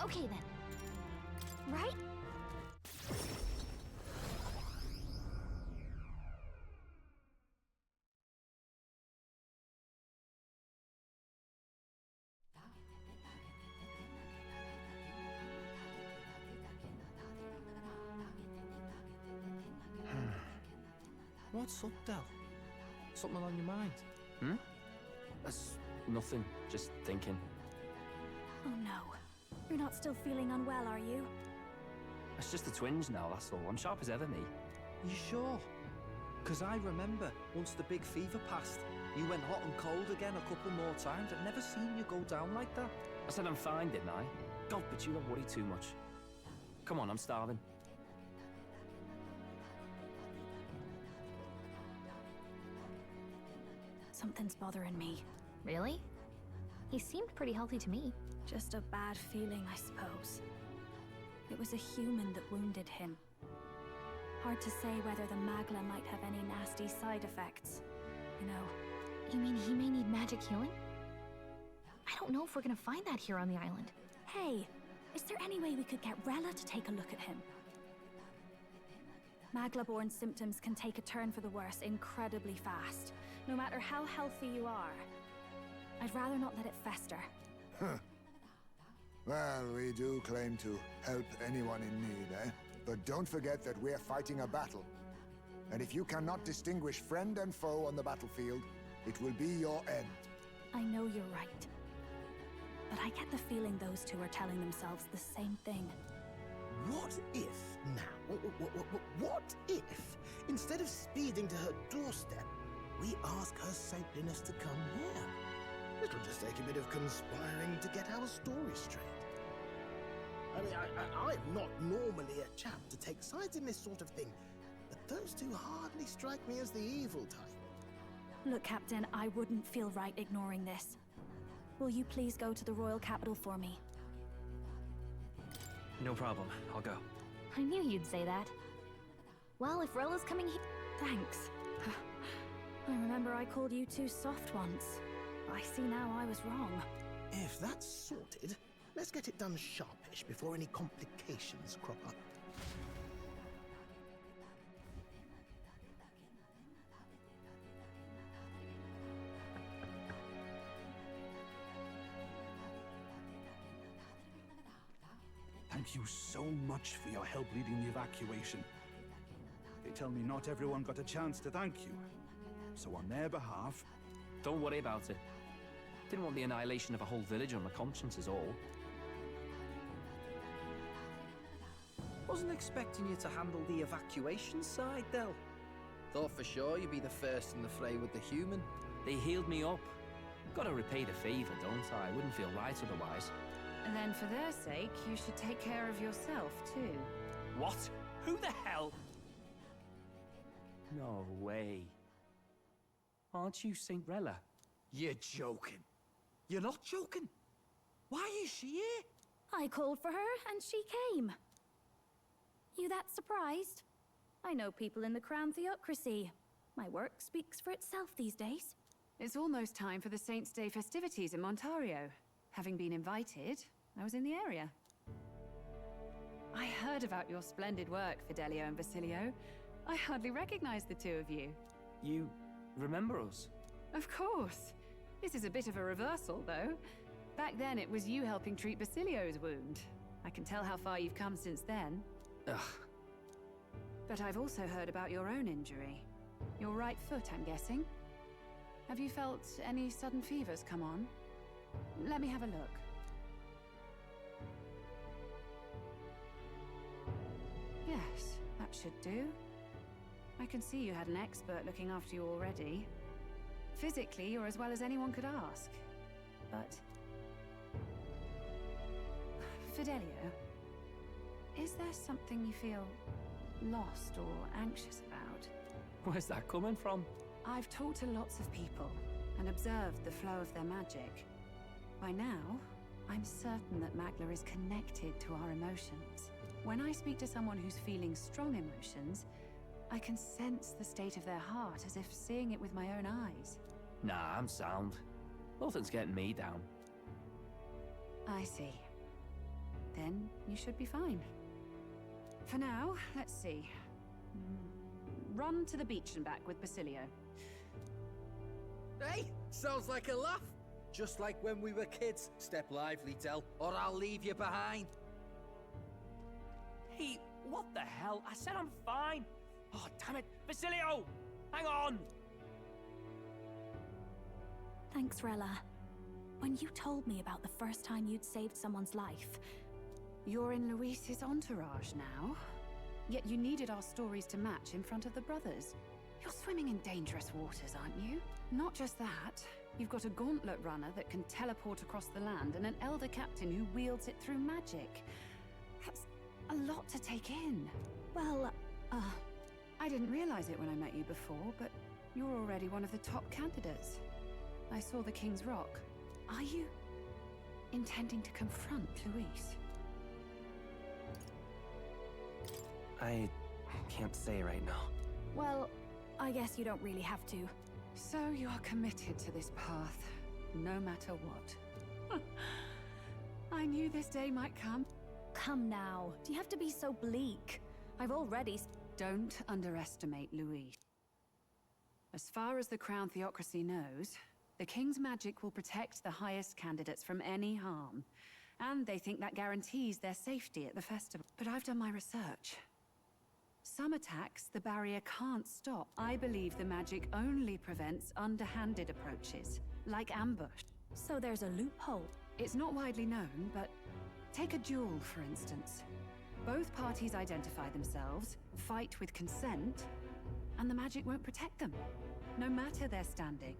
Okay then. Right? What's up, Del? Something on your mind? That's nothing, just thinking. Oh no. You're not still feeling unwell, are you? It's just the twinge now, that's all. I'm sharp as ever, me. You sure? Because I remember, once the big fever passed, you went hot and cold again a couple more times. I've never seen you go down like that. I said I'm fine, didn't I? God, but you don't worry too much. Come on, I'm starving. Something's bothering me. Really? He seemed pretty healthy to me. Just a bad feeling, I suppose. It was a human that wounded him. Hard to say whether the Magla might have any nasty side effects. You know. You mean he may need magic healing? I don't know if we're gonna find that here on the island. Hey, is there any way we could get Rella to take a look at him? Magla-born symptoms can take a turn for the worse incredibly fast, no matter how healthy you are. I'd rather not let it fester. Huh. Well, we do claim to help anyone in need, eh? But don't forget that we're fighting a battle. And if you cannot distinguish friend and foe on the battlefield, it will be your end. I know you're right. But I get the feeling those two are telling themselves the same thing. What if now? What if, instead of speeding to her doorstep, we ask her saintliness to come here? It'll just take a bit of conspiring to get our story straight. I mean, I'm not normally a chap to take sides in this sort of thing, but those two hardly strike me as the evil type. Look, Captain, I wouldn't feel right ignoring this. Will you please go to the royal capital for me? No problem, I'll go. I knew you'd say that. Well, if Rella's coming here... Thanks. I remember I called you too soft once. I see now I was wrong. If that's sorted, let's get it done sharpish before any complications crop up. Thank you so much for your help leading the evacuation. They tell me not everyone got a chance to thank you. So on their behalf... Don't worry about it. Didn't want the annihilation of a whole village on my conscience is all. Wasn't expecting you to handle the evacuation side, Del. Thought for sure you'd be the first in the fray with the human. They healed me up. Gotta repay the favor, don't I? Wouldn't feel right otherwise. And then for their sake, you should take care of yourself, too. What? Who the hell? No way. Aren't you Saint Rella? You're joking. You're not joking. Why is she here? I called for her, and she came. You that surprised? I know people in the Crown Theocracy. My work speaks for itself these days. It's almost time for the Saints' Day festivities in Montario. Having been invited, I was in the area. I heard about your splendid work, Fidelio and Basilio. I hardly recognized the two of you. You remember us? Of course. This is a bit of a reversal, though. Back then, it was you helping treat Basilio's wound. I can tell how far you've come since then. Ugh. But I've also heard about your own injury. Your right foot, I'm guessing. Have you felt any sudden fevers come on? Let me have a look. Yes, that should do. I can see you had an expert looking after you already. Physically, you're as well as anyone could ask. But... Fidelio, is there something you feel lost or anxious about? Where's that coming from? I've talked to lots of people and observed the flow of their magic. By now, I'm certain that Magla is connected to our emotions. When I speak to someone who's feeling strong emotions, I can sense the state of their heart as if seeing it with my own eyes. Nah, I'm sound. Nothing's getting me down. I see. then you should be fine. For now, let's see. Run to the beach and back with Basilio. Hey, sounds like a laugh. Just like when we were kids. Step lively, Del, or I'll leave you behind. Hey, what the hell? I said I'm fine. Oh, damn it. Basilio! Hang on! Thanks, Rella. When you told me about the first time you'd saved someone's life... You're in Luis's entourage now. Yet you needed our stories to match in front of the brothers. You're swimming in dangerous waters, aren't you? Not just that. You've got a gauntlet runner that can teleport across the land and an elder captain who wields it through magic. That's a lot to take in. Well, I didn't realize it when I met you before, but you're already one of the top candidates. I saw the King's Rock. Are you intending to confront Luis? I can't say right now. well, I guess you don't really have to. So you are committed to this path, no matter what. I knew this day might come. Come now, do you have to be so bleak? I've already... Don't underestimate Luis. As far as the Crown Theocracy knows, the King's magic will protect the highest candidates from any harm. And they think that guarantees their safety at the festival. But I've done my research. Some attacks the barrier can't stop. I believe the magic only prevents underhanded approaches, like ambush. So there's a loophole. It's not widely known, but take a duel, for instance. Both parties identify themselves, fight with consent, and the magic won't protect them, no matter their standing.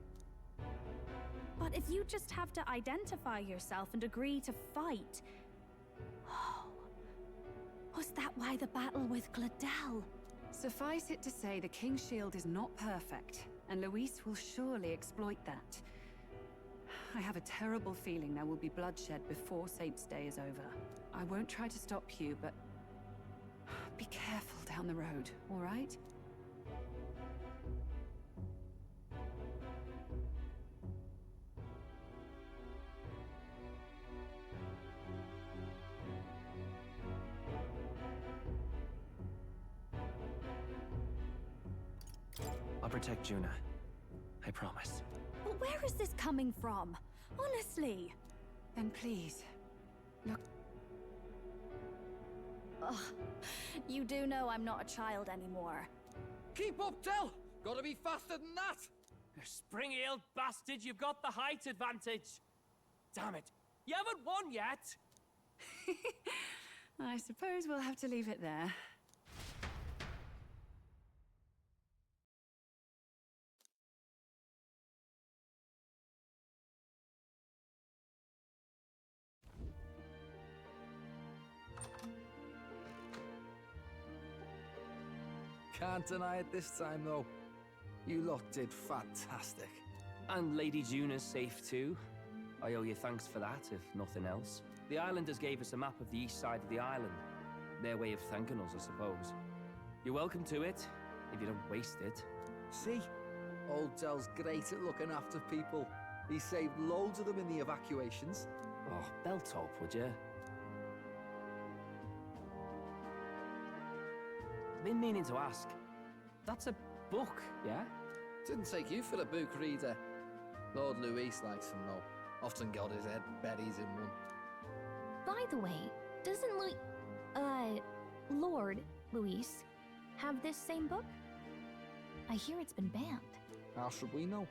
But if you just have to identify yourself and agree to fight... Oh, was that why the battle with Gladel? Suffice it to say, the King's Shield is not perfect, and Luis will surely exploit that. I have a terrible feeling there will be bloodshed before Saint's Day is over. I won't try to stop you, but... be careful down the road, all right? I'll protect Juna. I promise. But where is this coming from? Honestly. Then please, look... Ugh. You do know I'm not a child anymore. Keep up, Del! Gotta be faster than that! You spring-heeled bastard, you've got the height advantage. Damn it. You haven't won yet. I suppose we'll have to leave it there. Can't deny it this time, though. You lot did fantastic. And Lady Juna's safe too. I owe you thanks for that, if nothing else. The islanders gave us a map of the east side of the island. Their way of thanking us, I suppose. You're welcome to it, if you don't waste it. See? Old Del's great at looking after people. He saved loads of them in the evacuations. Oh, belt up, would you? Been meaning to ask. That's a book, yeah? Didn't take you for a book reader. Lord Luis likes them, though. Often got his head buried in one. By the way, doesn't Lord Luis have this same book? I hear it's been banned. How should we know?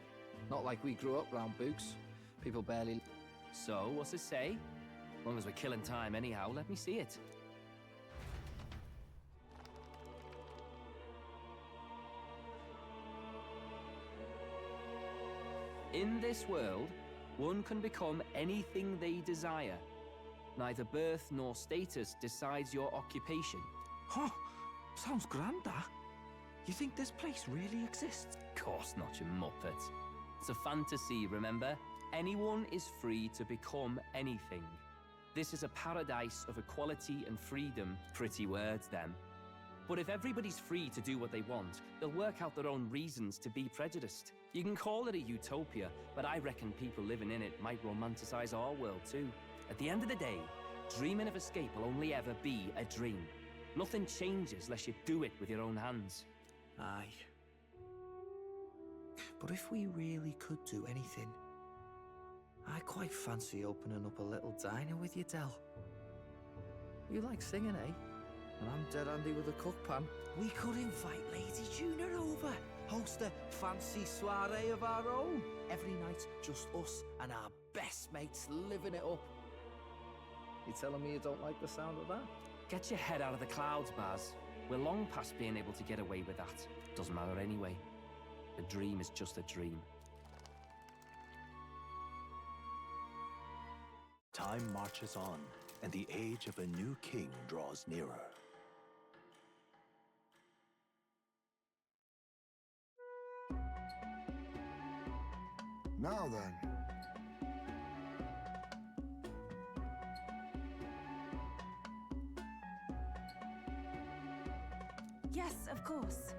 Not like we grew up round books. People barely... So, what's it say? As long as we're killing time anyhow, let me see it. In this world, one can become anything they desire. Neither birth nor status decides your occupation. Huh? Sounds grand, that. You think this place really exists? Of course not, you muppet. It's a fantasy, remember? Anyone is free to become anything. This is a paradise of equality and freedom. Pretty words, them. But if everybody's free to do what they want, they'll work out their own reasons to be prejudiced. You can call it a utopia, but I reckon people living in it might romanticize our world too. At the end of the day, Dreaming of escape will only ever be a dream. Nothing changes unless you do it with your own hands. Aye. But if we really could do anything, I quite fancy opening up a little diner with you, Del. You like singing, eh? And I'm dead handy with a cook pan. We could invite Lady Juna over, host a fancy soiree of our own. Every night, just us and our best mates living it up. You telling me you don't like the sound of that? Get your head out of the clouds, Baz. We're long past being able to get away with that. Doesn't matter anyway. A dream is just a dream. Time marches on, and the age of a new king draws nearer. Now then. Yes, of course.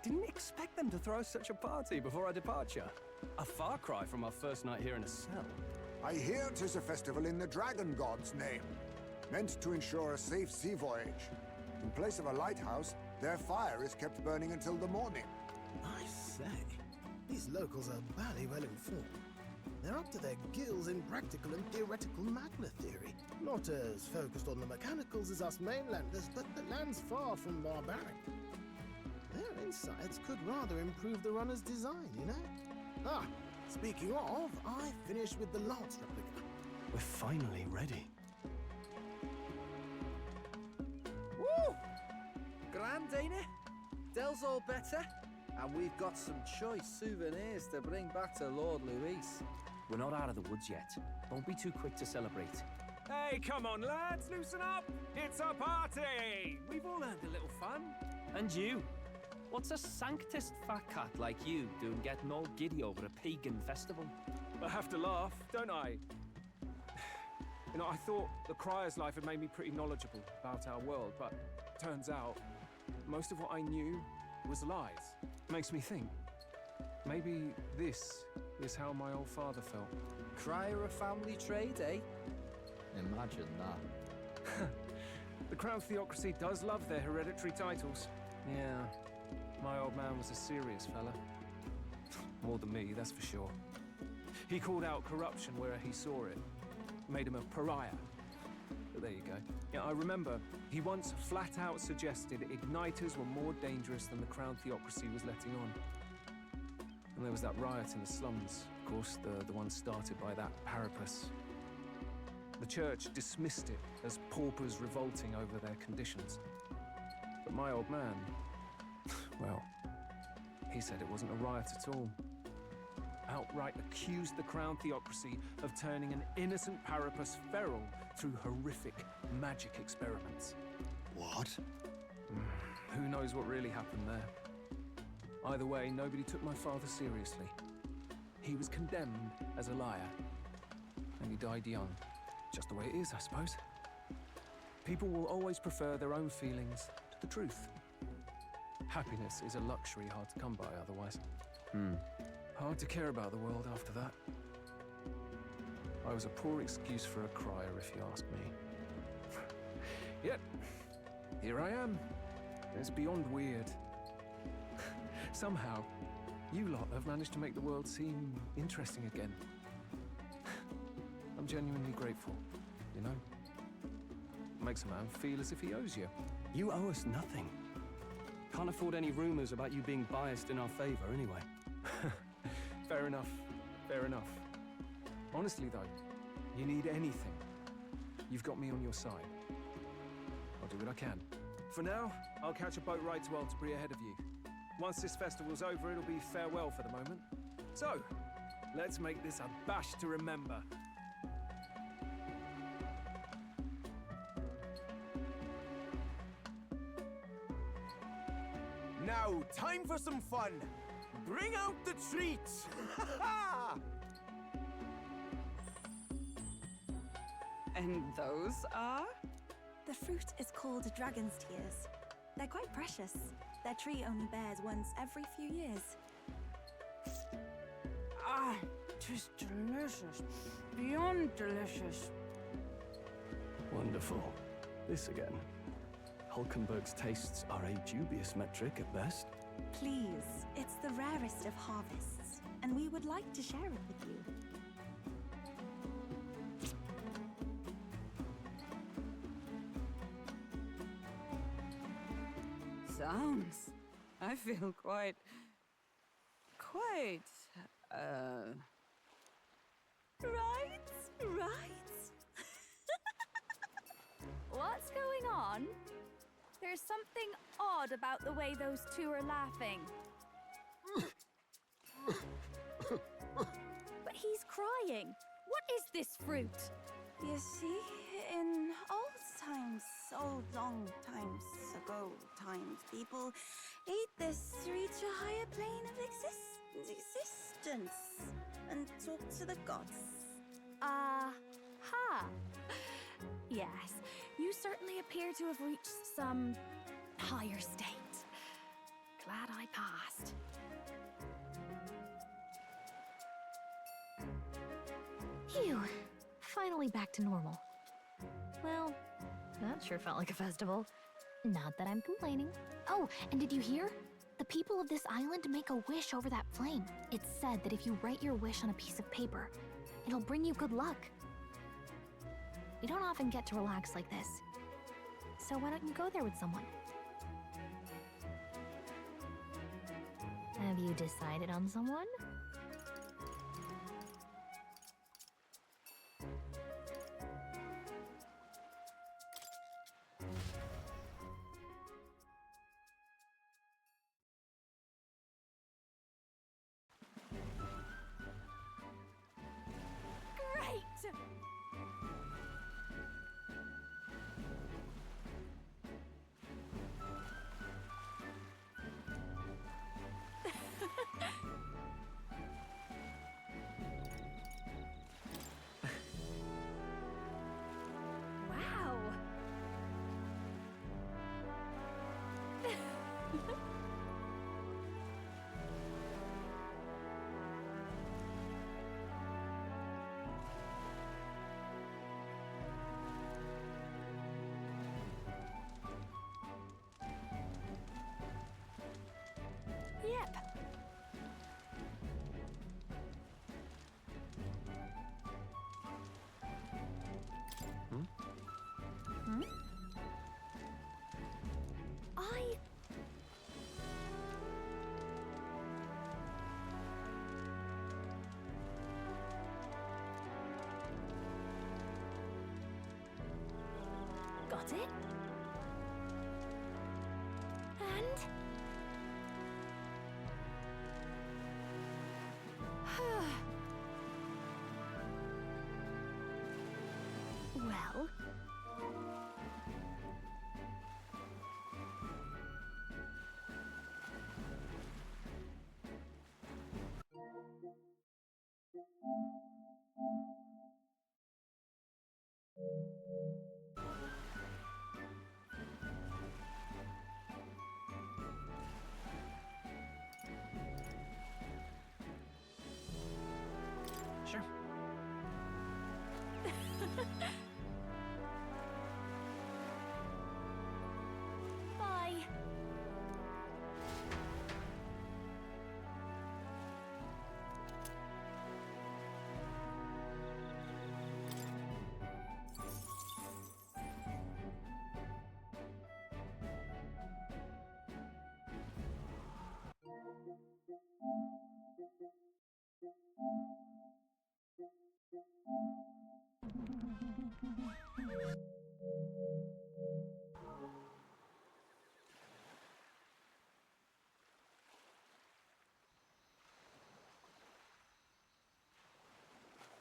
Didn't expect them to throw such a party before our departure. A far cry from our first night here in a cell. I hear 'tis a festival in the Dragon God's name, meant to ensure a safe sea voyage. In place of a lighthouse, their fire is kept burning until the morning. I say, these locals are bally well informed. They're up to their gills in practical and theoretical magna theory. Not as focused on the mechanicals as us mainlanders, but the land's far from barbaric. Their insights could rather improve the runner's design, you know? Ah, speaking of, I finished with the lance replica. We're finally ready. Woo! Grand, ain't it? Del's all better, and we've got some choice souvenirs to bring back to Lord Luis. We're not out of the woods yet. Don't be too quick to celebrate. Hey, come on, lads, loosen up! It's a party! We've all earned a little fun. And you? What's a sanctist fat cat like you doing getting all giddy over a pagan festival? I have to laugh, don't I? You know, I thought the Crier's life had made me pretty knowledgeable about our world, but turns out most of what I knew was lies. Makes me think, maybe this is how my old father felt. Crier a family trade, eh? Imagine that. The Crown Theocracy does love their hereditary titles. Yeah, my old man was a serious fella. More than me, that's for sure. He called out corruption where he saw it. Made him a pariah. But there you go. Yeah, I remember he once flat out suggested igniters were more dangerous than the Crown Theocracy was letting on. And there was that riot in the slums, of course, the one started by that Parapus. The church dismissed it as paupers revolting over their conditions. But my old man, well, he said it wasn't a riot at all. Outright accused the Crown Theocracy of turning an innocent Parapus feral through horrific magic experiments. What? Who knows what really happened there? Either way, nobody took my father seriously. He was condemned as a liar, and he died young. Just the way it is, I suppose. People will always prefer their own feelings to the truth. Happiness is a luxury hard to come by otherwise. Hard to care about the world after that. I was a poor excuse for a crier, if you ask me. Yet, here I am. It's beyond weird. Somehow, you lot have managed to make the world seem interesting again. I'm genuinely grateful, you know? Makes a man feel as if he owes you. You owe us nothing. Can't afford any rumors about you being biased in our favor, anyway. Fair enough. Fair enough. Honestly, though, you need anything, you've got me on your side. I'll do what I can. For now, I'll catch a boat ride to Altabri ahead of you. Once this festival's over, it'll be farewell for the moment. So, let's make this a bash to remember. Now, time for some fun. Bring out the treats! And those are? The fruit is called dragon's tears. They're quite precious. Their tree only bears once every few years. Ah, 'tis delicious. Beyond delicious. Wonderful. This again. Hulkenberg's tastes are a dubious metric at best. Please, it's the rarest of harvests, and we would like to share it with you. Sounds. I feel quite... Right. What's going on? There's something odd about the way those two are laughing. But he's crying. What is this fruit? You see, in old long times ago, people ate this to reach a higher plane of existence and talk to the gods. Aha! Yes, you certainly appear to have reached some higher state. Glad I passed. Phew. Finally back to normal. Well, that sure felt like a festival. Not that I'm complaining. Oh, and did you hear? The people of this island make a wish over that flame. It's said that if you write your wish on a piece of paper, it'll bring you good luck. You don't often get to relax like this. So why don't you go there with someone? Have you decided on someone? Great! Wow! Yep. Hmm? Got it? And... well... Sure. Bye.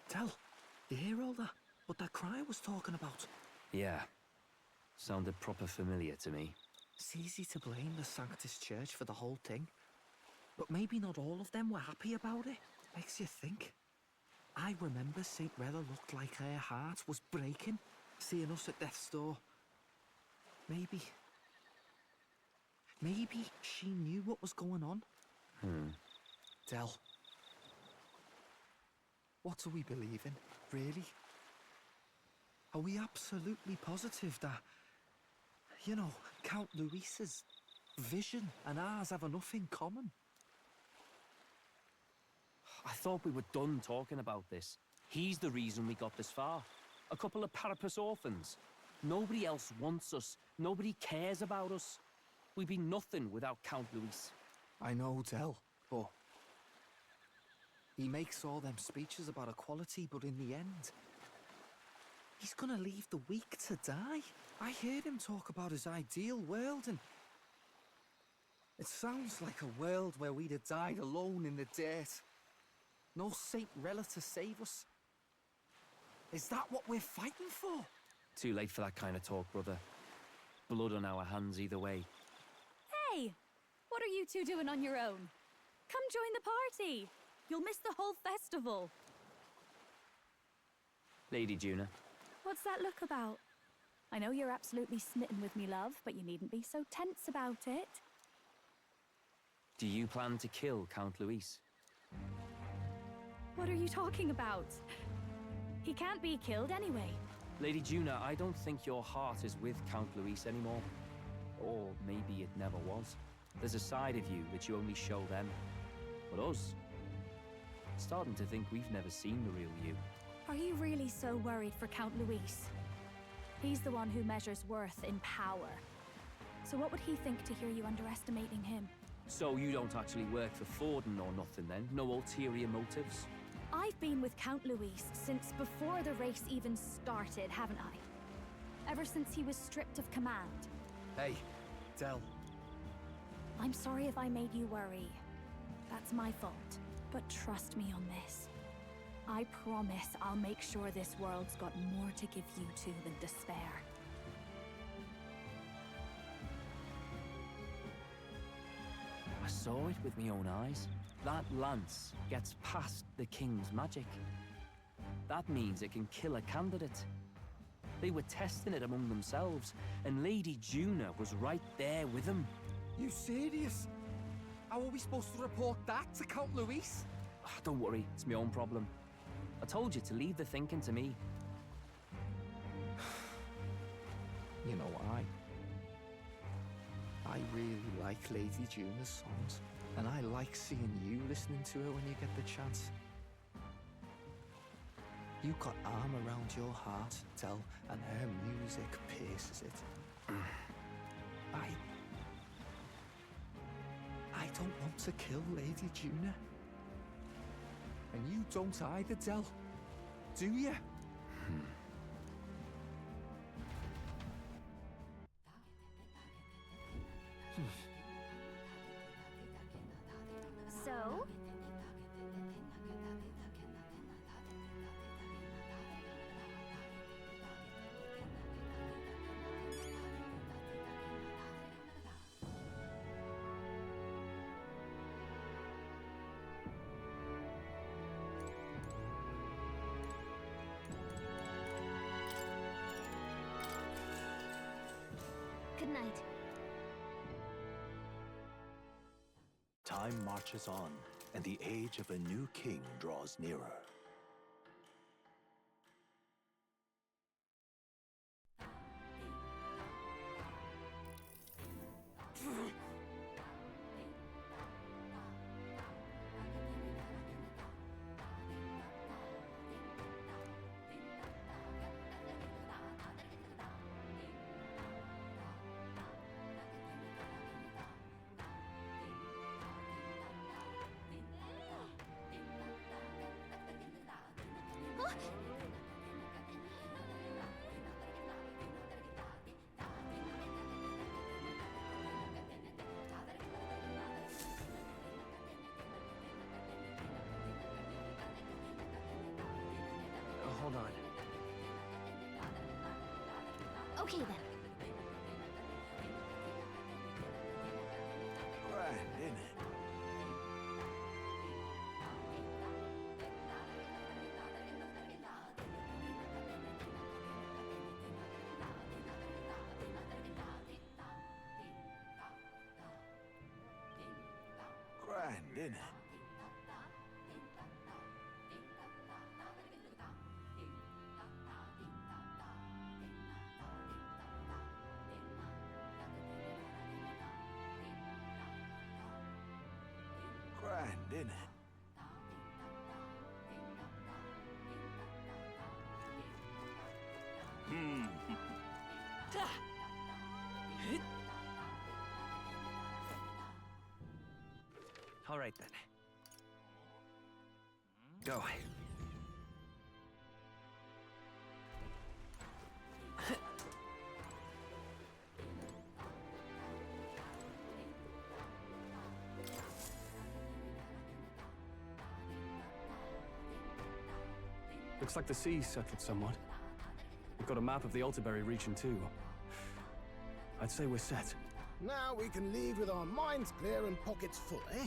Tell, you hear all that? What that cry was talking about? Yeah. Sounded proper familiar to me. It's easy to blame the Sanctus Church for the whole thing. But maybe not all of them were happy about it. Makes you think. I remember St. Rella looked like her heart was breaking, seeing us at death's door. Maybe she knew what was going on. Del, what do we believe in, really? Are we absolutely positive that, you know, Count Luis's vision and ours have enough in common? I thought we were done talking about this. He's the reason we got this far. A couple of Parapus orphans. Nobody else wants us. Nobody cares about us. We'd be nothing without Count Luis. I know, Del, but he makes all them speeches about equality, but in the end, he's gonna leave the weak to die. I heard him talk about his ideal world, and it sounds like a world where we'd have died alone in the dirt. No Saint Rella to save us. Is that what we're fighting for? Too late for that kind of talk, brother. Blood on our hands either way. Hey! What are you two doing on your own? Come join the party! You'll miss the whole festival. Lady Juna. What's that look about? I know you're absolutely smitten with me, love, but you needn't be so tense about it. Do you plan to kill Count Luis? What are you talking about? He can't be killed anyway. Lady Juna, I don't think your heart is with Count Luis anymore. Or maybe it never was. There's a side of you that you only show them. But us? Starting to think we've never seen the real you. Are you really so worried for Count Luis? He's the one who measures worth in power. So what would he think to hear you underestimating him? So you don't actually work for Forden or nothing then? No ulterior motives? I've been with Count Luis since before the race even started, haven't I? Ever since he was stripped of command. Hey, Del. I'm sorry if I made you worry. That's my fault. But trust me on this. I promise I'll make sure this world's got more to give you two than despair. I saw it with my own eyes. That lance gets past the king's magic. That means it can kill a candidate. They were testing it among themselves, and Lady Juna was right there with them. You serious? How are we supposed to report that to Count Luis? Don't worry, it's my own problem. I told you to leave the thinking to me. You know why? I really like Lady Juna's songs, and I like seeing you listening to her when you get the chance. You got arm around your heart, Del, and her music pierces it. I don't want to kill Lady Juna. And you don't either, Del. Do you? So? Good night. Time marches on, and the age of a new king draws nearer. Hold on. Okay then. Grand, isn't it? Grand, isn't it? Grand, isn't it? All right then. Go. Looks like the sea's settled somewhat. We've got a map of the Altaberry region too. I'd say we're set. Now we can leave with our minds clear and pockets full, eh?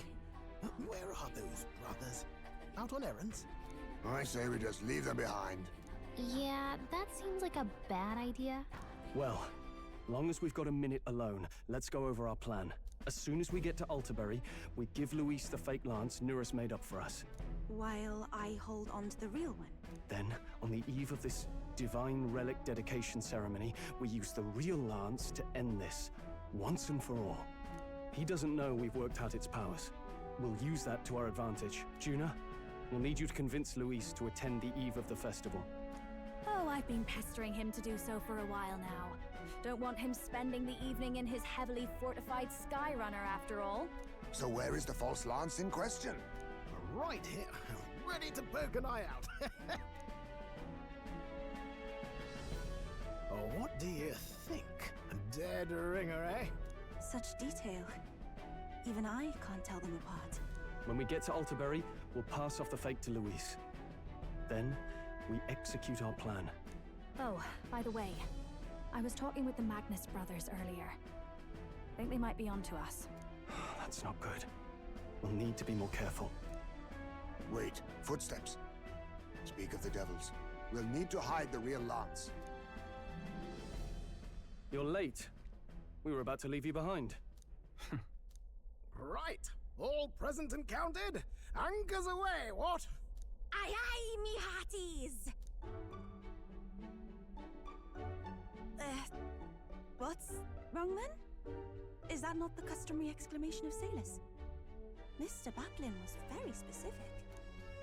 Where are those brothers? Out on errands? I say we just leave them behind. Yeah, that seems like a bad idea. Well, long as we've got a minute alone, let's go over our plan. As soon as we get to Altaberry, we give Luis the fake lance Nuris made up for us. While I hold on to the real one. Then, on the eve of this divine relic dedication ceremony, we use the real lance to end this, once and for all. He doesn't know we've worked out its powers. We'll use that to our advantage. Juna, we'll need you to convince Luis to attend the eve of the festival. Oh, I've been pestering him to do so for a while now. Don't want him spending the evening in his heavily fortified Skyrunner after all. So where is the false lance in question? Right here, ready to poke an eye out. Oh, what do you think? A dead ringer, eh? Such detail. Even I can't tell them apart. When we get to Altaberry, we'll pass off the fake to Luis. Then, we execute our plan. Oh, by the way, I was talking with the Magnus brothers earlier. Think they might be onto us. That's not good. We'll need to be more careful. Wait, footsteps. Speak of the devils. We'll need to hide the real lance. You're late. We were about to leave you behind. Right, all present and counted? Anchors away, what? Aye aye, me hearties! What's wrong then? Is that not the customary exclamation of sailors? Mr. Buckland was very specific.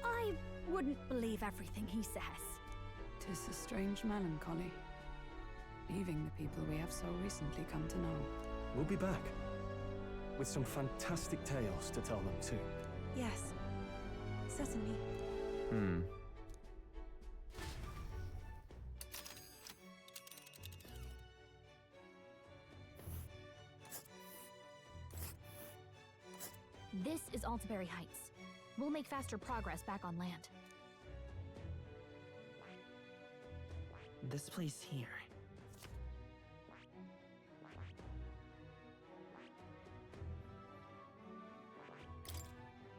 I wouldn't believe everything he says. 'Tis a strange melancholy, leaving the people we have so recently come to know. We'll be back. With some fantastic tales to tell them, too. Yes, certainly. This is Altaberry Heights. We'll make faster progress back on land. This place here.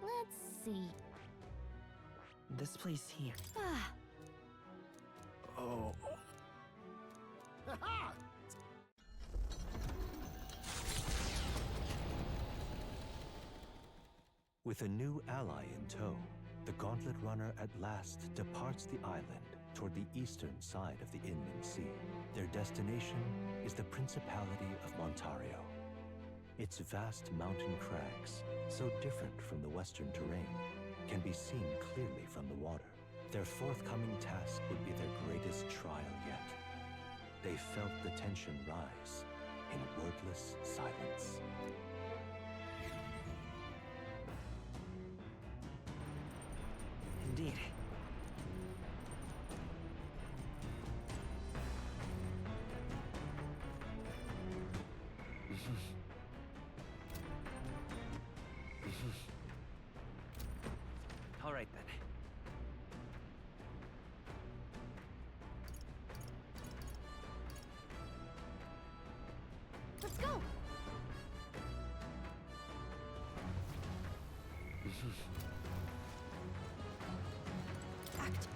Let's see. This place here. Ah, Oh. Ha-ha! With a new ally in tow, the Gauntlet Runner at last departs the island toward the eastern side of the inland sea. Their destination is the Principality of Montario. Its vast mountain crags, so different from the western terrain, can be seen clearly from the water. Their forthcoming task would be their greatest trial yet. They felt the tension rise in wordless silence. Indeed. All right then. let's go! Act.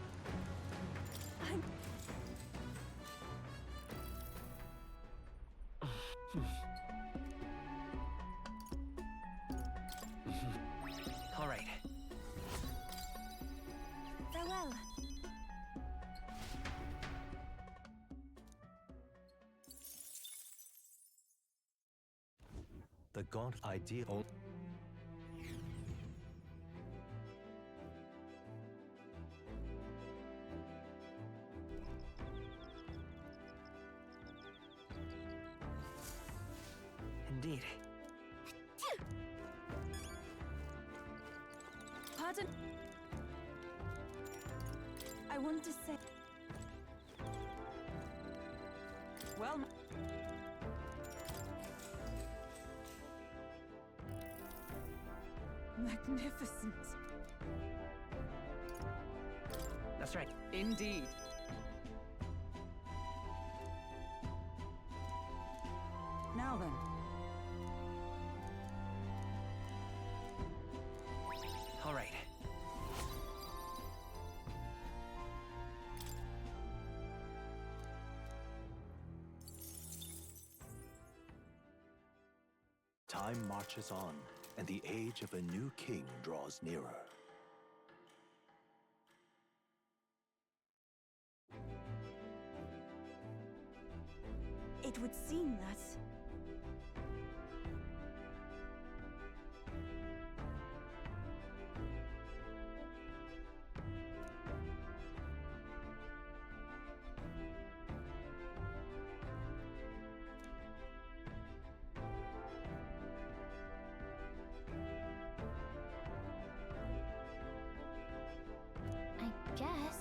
I'm... All right. Farewell. The gaunt ideal. Indeed. Pardon? I want to say... Well, magnificent. That's right. Indeed. Now then. All right. Time marches on, and the age of a new king draws nearer. It would seem that... I guess.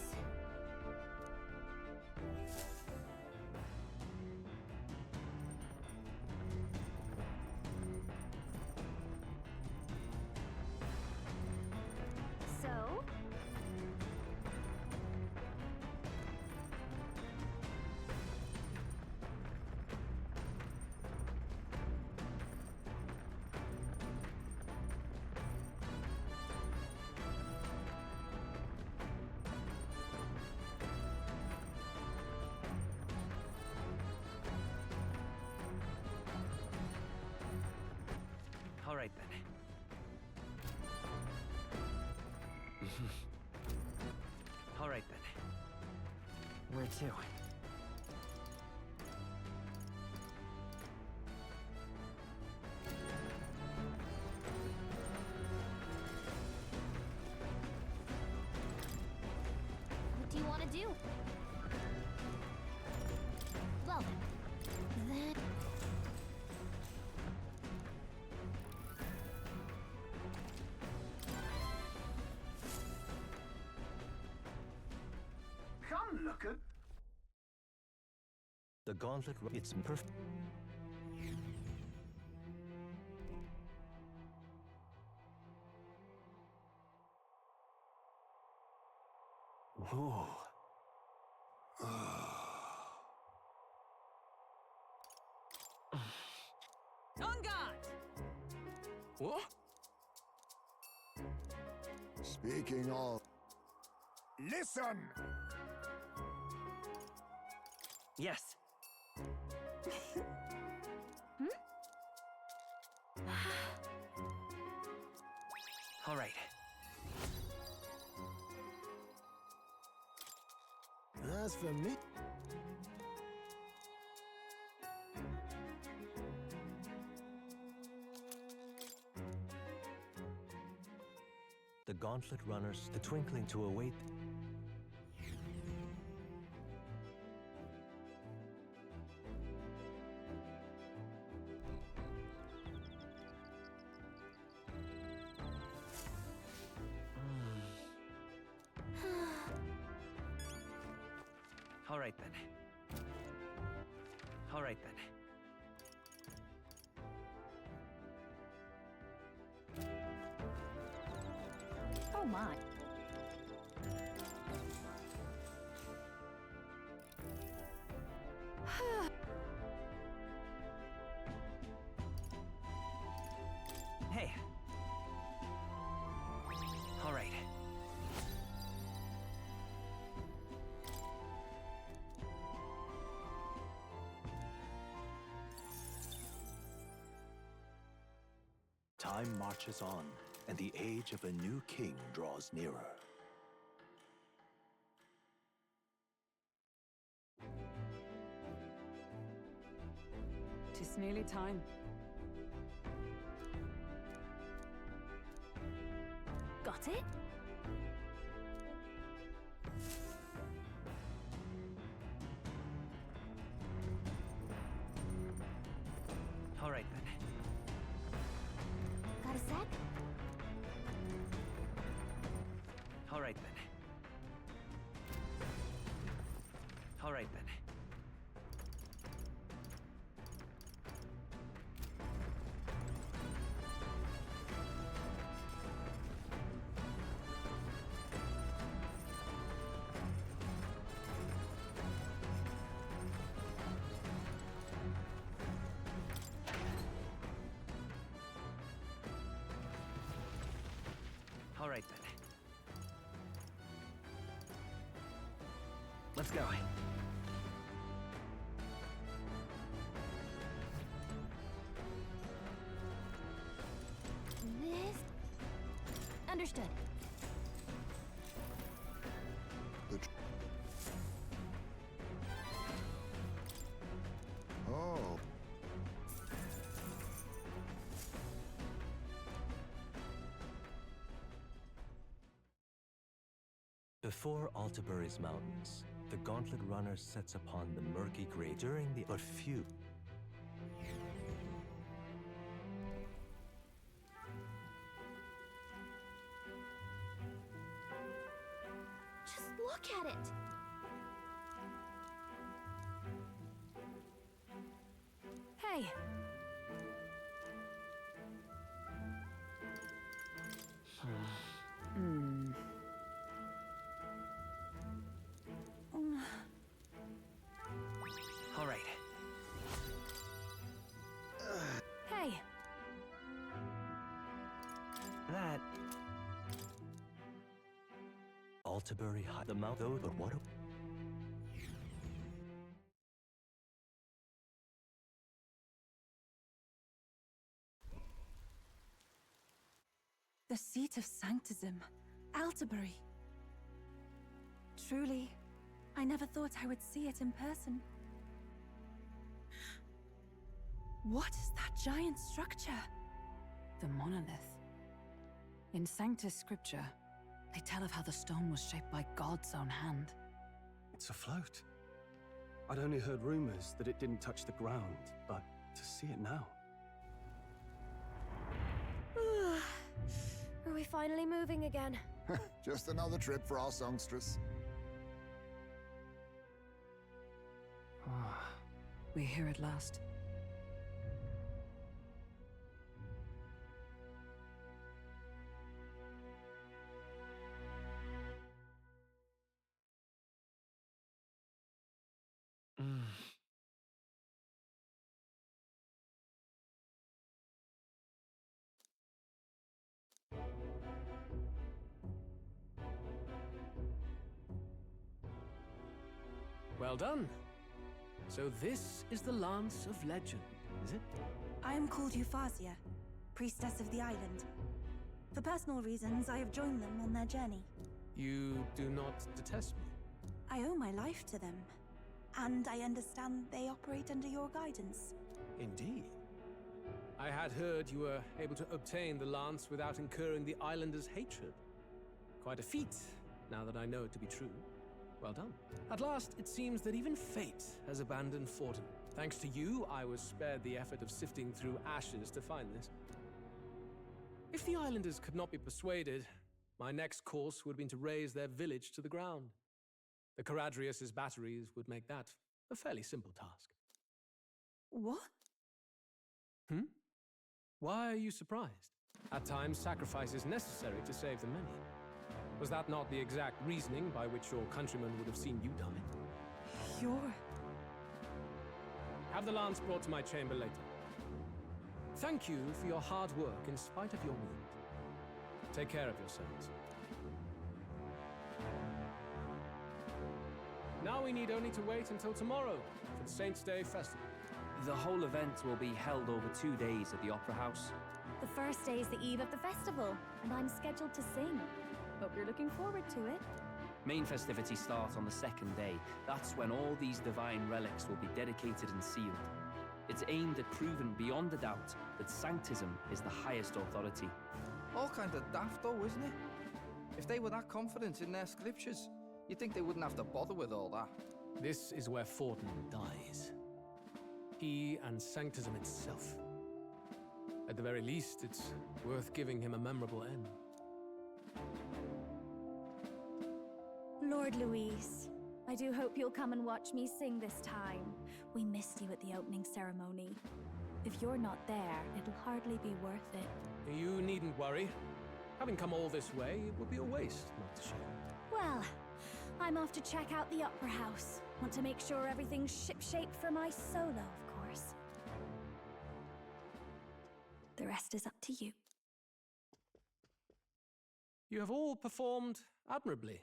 So? All right, then. All right, then. Where to? What do you want to do? Well, then... Come look at... The gauntlet, it's perfect. Whoa. On guard! What? Speaking of... Listen! Yes. All right. As for me... The gauntlet runners, the twinkling to await. All right, then. All right, then. Oh my. Hey. All right. Time marches on, and the age of a new king draws nearer. Tis nearly time. Got it? All right, then. Got a sec? All right, then. All right, then. All right, then. Let's go. This... Understood. Oh, Before Altabury's mountains, the Gauntlet Runner sets upon the murky gray during the but few. Just look at it! Hey! All right. Hey! That Altabury High, the mount though, but what? The seat of Sanctism, Altabury. Truly, I never thought I would see it in person. What is that giant structure? The monolith. In Sanctus scripture, they tell of how the stone was shaped by God's own hand. It's afloat. I'd only heard rumors that it didn't touch the ground, but to see it now. Are we finally moving again? Just another trip for our songstress. We're here at last. Well done. So this is the Lance of Legend, is it? I am called Euphazia, priestess of the island. For personal reasons, I have joined them on their journey. You do not detest me? I owe my life to them, and I understand they operate under your guidance. Indeed. I had heard you were able to obtain the lance without incurring the islanders' hatred. Quite a feat, now that I know it to be true. Well done. At last, it seems that even fate has abandoned Fortin. Thanks to you, I was spared the effort of sifting through ashes to find this. If the islanders could not be persuaded, my next course would have been to raze their village to the ground. The Caradrius' batteries would make that a fairly simple task. What? Why are you surprised? At times, sacrifice is necessary to save the many. Was that not the exact reasoning by which your countrymen would have seen you die? You're... Have the lance brought to my chamber later. Thank you for your hard work in spite of your wound. Take care of yourselves. Now we need only to wait until tomorrow for the Saints' Day festival. The whole event will be held over 2 days at the Opera House. The first day is the eve of the festival, and I'm scheduled to sing. Hope you're looking forward to it. Main festivities start on the second day. That's when all these divine relics will be dedicated and sealed. It's aimed at proving beyond a doubt that Sanctism is the highest authority. All kind of daft though, isn't it? If they were that confident in their scriptures, you'd think they wouldn't have to bother with all that. This is where Fortin dies. He and Sanctism itself. At the very least, it's worth giving him a memorable end. Lord Louise, I do hope you'll come and watch me sing this time. We missed you at the opening ceremony. If you're not there, it'll hardly be worth it. You needn't worry. Having come all this way, it would be a waste not to show. Well, I'm off to check out the Opera House. Want to make sure everything's shipshape for my solo, of course. The rest is up to you. You have all performed admirably.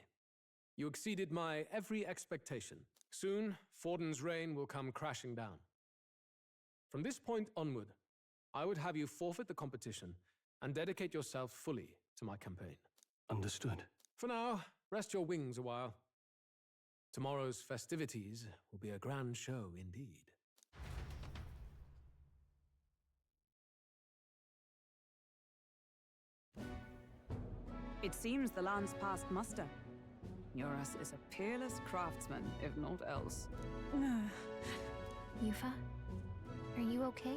You exceeded my every expectation. Soon, Fortin's reign will come crashing down. From this point onward, I would have you forfeit the competition and dedicate yourself fully to my campaign. Understood. For now, rest your wings a while. Tomorrow's festivities will be a grand show indeed. It seems the lance passed muster. Eurus is a peerless craftsman, if not else. Yufa? Are you okay?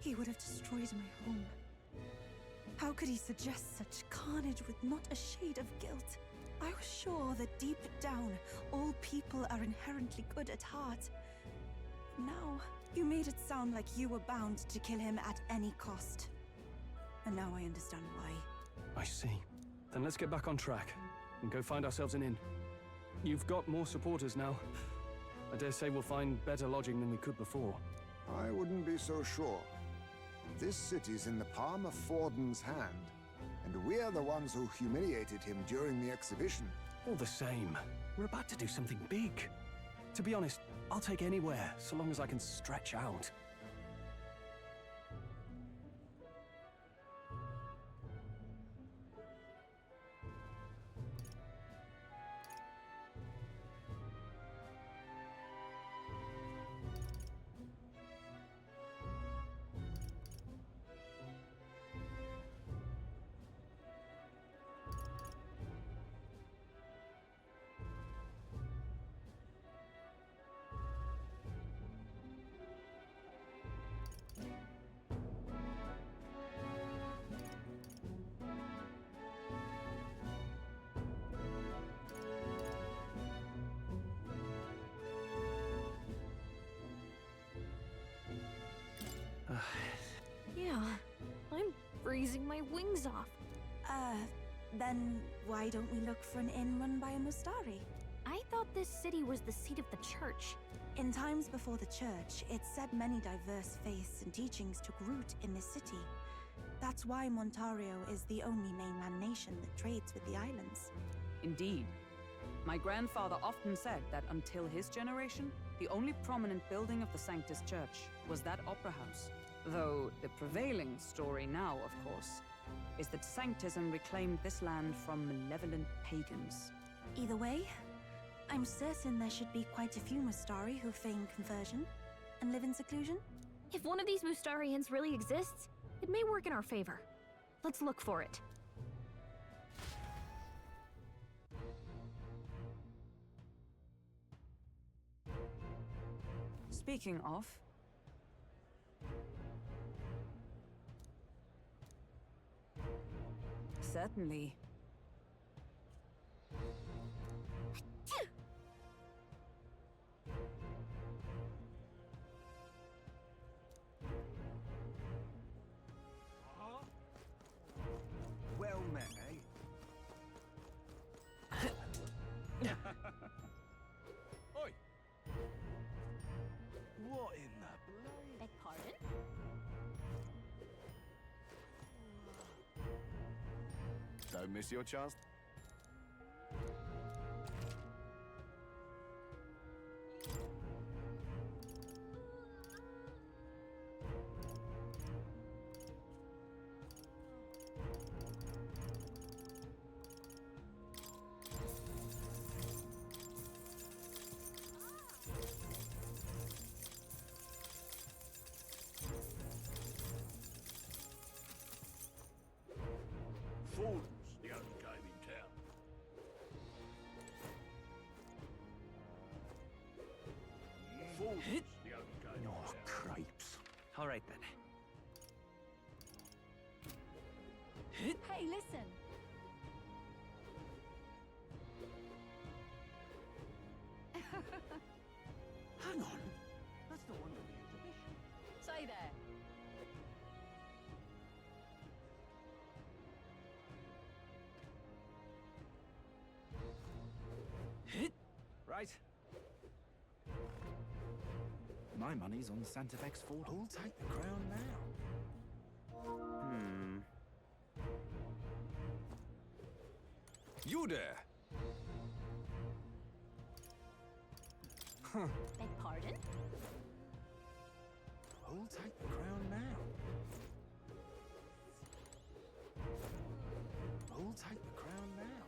He would have destroyed my home. How could he suggest such carnage with not a shade of guilt? I was sure that deep down, all people are inherently good at heart. Now, you made it sound like you were bound to kill him at any cost. And now I understand why. I see. Then let's get back on track and go find ourselves an inn. You've got more supporters now. I dare say we'll find better lodging than we could before. I wouldn't be so sure. This city's in the palm of Forden's hand, and we're the ones who humiliated him during the exhibition. All the same, we're about to do something big. To be honest, I'll take anywhere, so long as I can stretch out. Yeah, I'm freezing my wings off. Then why don't we look for an inn run by a Mustari? I thought this city was the seat of the church. In times before the church, it said many diverse faiths and teachings took root in this city. That's why Montario is the only mainland nation that trades with the islands. Indeed. My grandfather often said that until his generation, the only prominent building of the Sanctus Church was that opera house. Though the prevailing story now, of course, is that Sanctism reclaimed this land from malevolent pagans. Either way, I'm certain there should be quite a few Mustari who feign conversion and live in seclusion. If one of these Mustarians really exists, it may work in our favor. Let's look for it. Speaking of... Certainly. Well met, eh? Oi! What in the blade? Beg pardon? Don't miss your chance. Forden's the only game in town. Forden's the only game in town. Cripes. All right then. Hey, listen! Hang on. That's the one with the exhibition. Say there. Right. My money's on Santa Fe's Ford. Who'll take the crown now? You there! Beg pardon? Who'll take the crown now? Who'll take the crown now?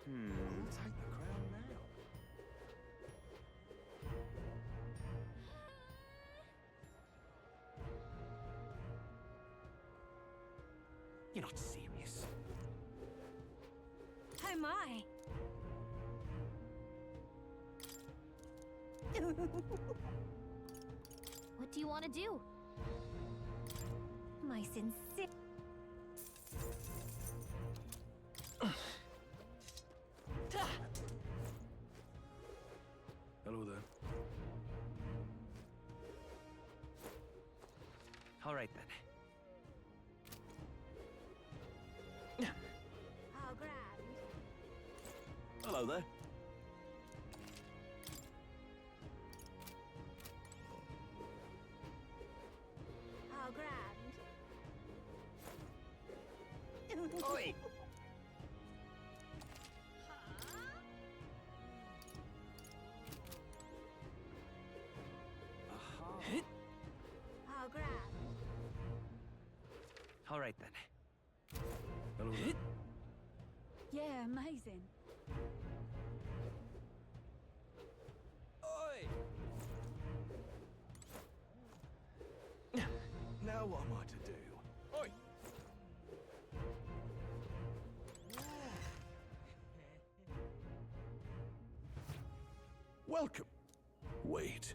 Who'll take the crown now? You're not serious. Oh my! What do you want to do? My sincere... Hello there. All right then. How grand. Hello there. How grand. Oi! How grand. All right then. Hello there. Yeah, amazing. Oi! Now what am I to do? Oi! Welcome. Wait.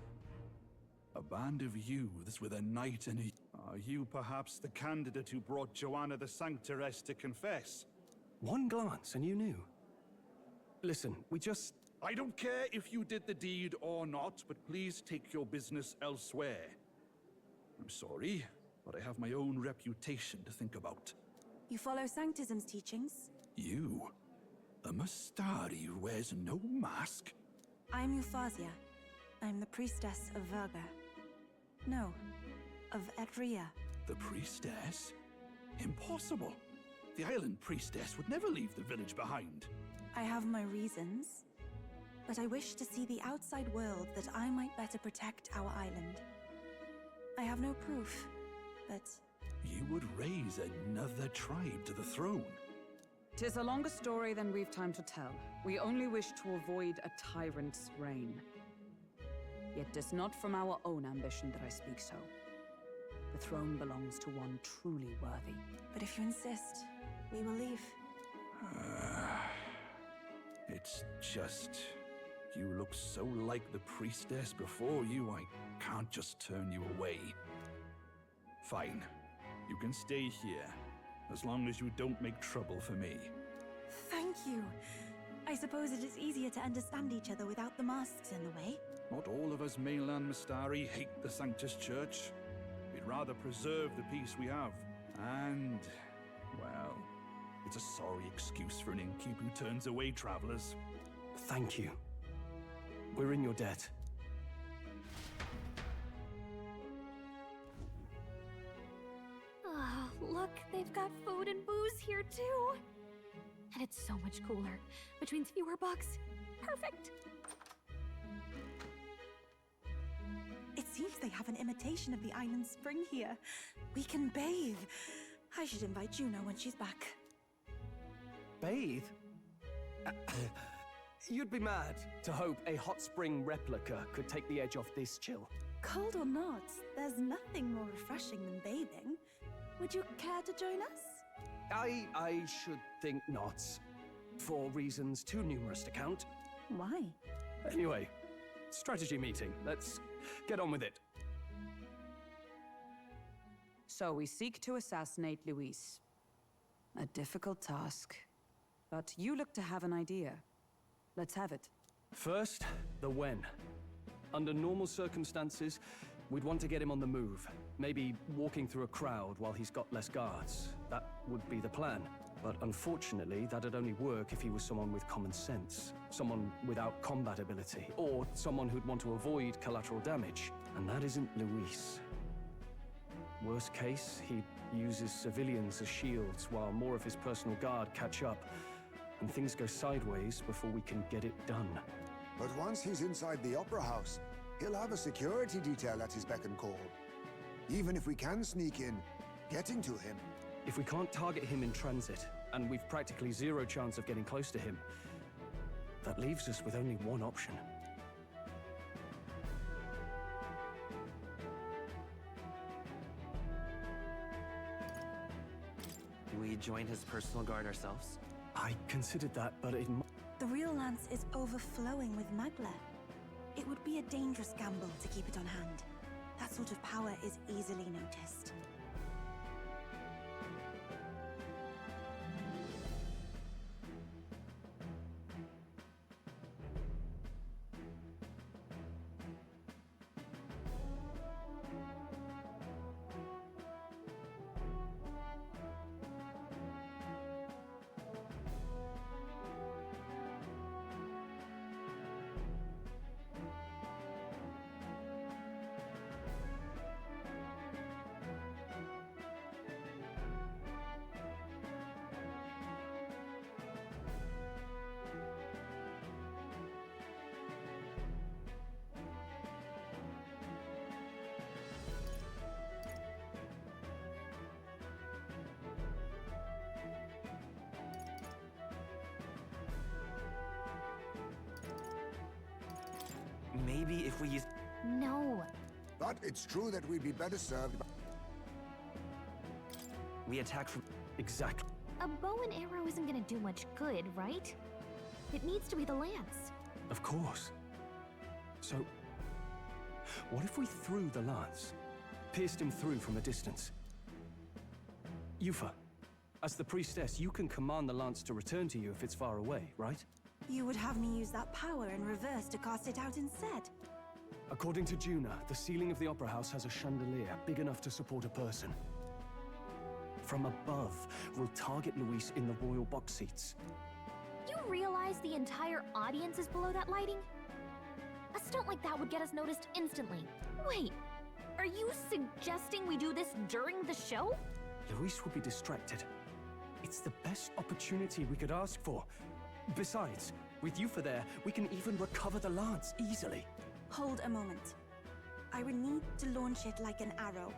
A band of youths with a knight and a... Are you perhaps the candidate who brought Joanna the Sanctoress to confess? One glance and you knew. Listen, we just... I don't care if you did the deed or not, but please take your business elsewhere. I'm sorry, but I have my own reputation to think about. You follow Sanctism's teachings? You? A Mastari who wears no mask? I'm Euphazia. I'm the priestess of Verga. No, of Edria. The priestess? Impossible. The island priestess would never leave the village behind. I have my reasons, but I wish to see the outside world that I might better protect our island. I have no proof, but... You would raise another tribe to the throne. 'Tis a longer story than we've time to tell. We only wish to avoid a tyrant's reign. Yet 'tis not from our own ambition that I speak so. The throne belongs to one truly worthy. But if you insist, we will leave. It's just... You look so like the priestess before you, I can't just turn you away. Fine. You can stay here, as long as you don't make trouble for me. Thank you. I suppose it is easier to understand each other without the masks in the way. Not all of us mainland Mastari hate the Sanctus Church. We'd rather preserve the peace we have. And, well, it's a sorry excuse for an innkeep who turns away travelers. Thank you. We're in your debt. Ah, look, they've got food and booze here too. And it's so much cooler, which means fewer bugs. Perfect. It seems they have an imitation of the island spring here. We can bathe. I should invite Juno when she's back. Bathe? You'd be mad to hope a hot spring replica could take the edge off this chill. Cold or not, there's nothing more refreshing than bathing. Would you care to join us? I should think not. For reasons too numerous to count. Why? Anyway, strategy meeting. Let's get on with it. So we seek to assassinate Luis. A difficult task. But you look to have an idea. Let's have it. First, the when. Under normal circumstances, we'd want to get him on the move. Maybe walking through a crowd while he's got less guards. That would be the plan. But unfortunately, that'd only work if he was someone with common sense. Someone without combat ability. Or someone who'd want to avoid collateral damage. And that isn't Luis. Worst case, he uses civilians as shields while more of his personal guard catch up. And things go sideways before we can get it done. But once he's inside the Opera House, he'll have a security detail at his beck and call. Even if we can sneak in, getting to him. If we can't target him in transit, and we've practically zero chance of getting close to him, that leaves us with only one option. We we join his personal guard ourselves? I considered that, but The real lance is overflowing with Magla. It would be a dangerous gamble to keep it on hand. That sort of power is easily noticed. Maybe if we use... No. But it's true that we'd be better served by... We attack from... Exactly. A bow and arrow isn't gonna do much good, right? It needs to be the lance. Of course. So, what if we threw the lance? Pierced him through from a distance? Yufa, as the priestess, you can command the lance to return to you if it's far away, right? You would have me use that power in reverse to cast it out instead. According to Juna, the ceiling of the Opera House has a chandelier big enough to support a person. From above, we'll target Luis in the royal box seats. You realize the entire audience is below that lighting? A stunt like that would get us noticed instantly. Wait, are you suggesting we do this during the show? Luis will be distracted. It's the best opportunity we could ask for. Besides, with Yufa there, we can even recover the lance easily. Hold a moment. I would need to launch it like an arrow.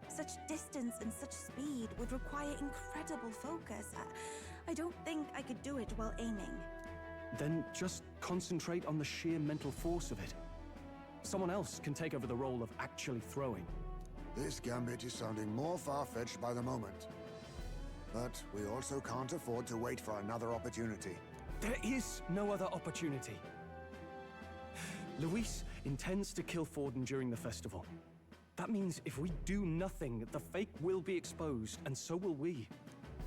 Such distance and such speed would require incredible focus. I don't think I could do it while aiming. Then just concentrate on the sheer mental force of it. Someone else can take over the role of actually throwing. This gambit is sounding more far-fetched by the moment. But we also can't afford to wait for another opportunity. There is no other opportunity. Luis intends to kill Forden during the festival. That means if we do nothing, the fake will be exposed, and so will we.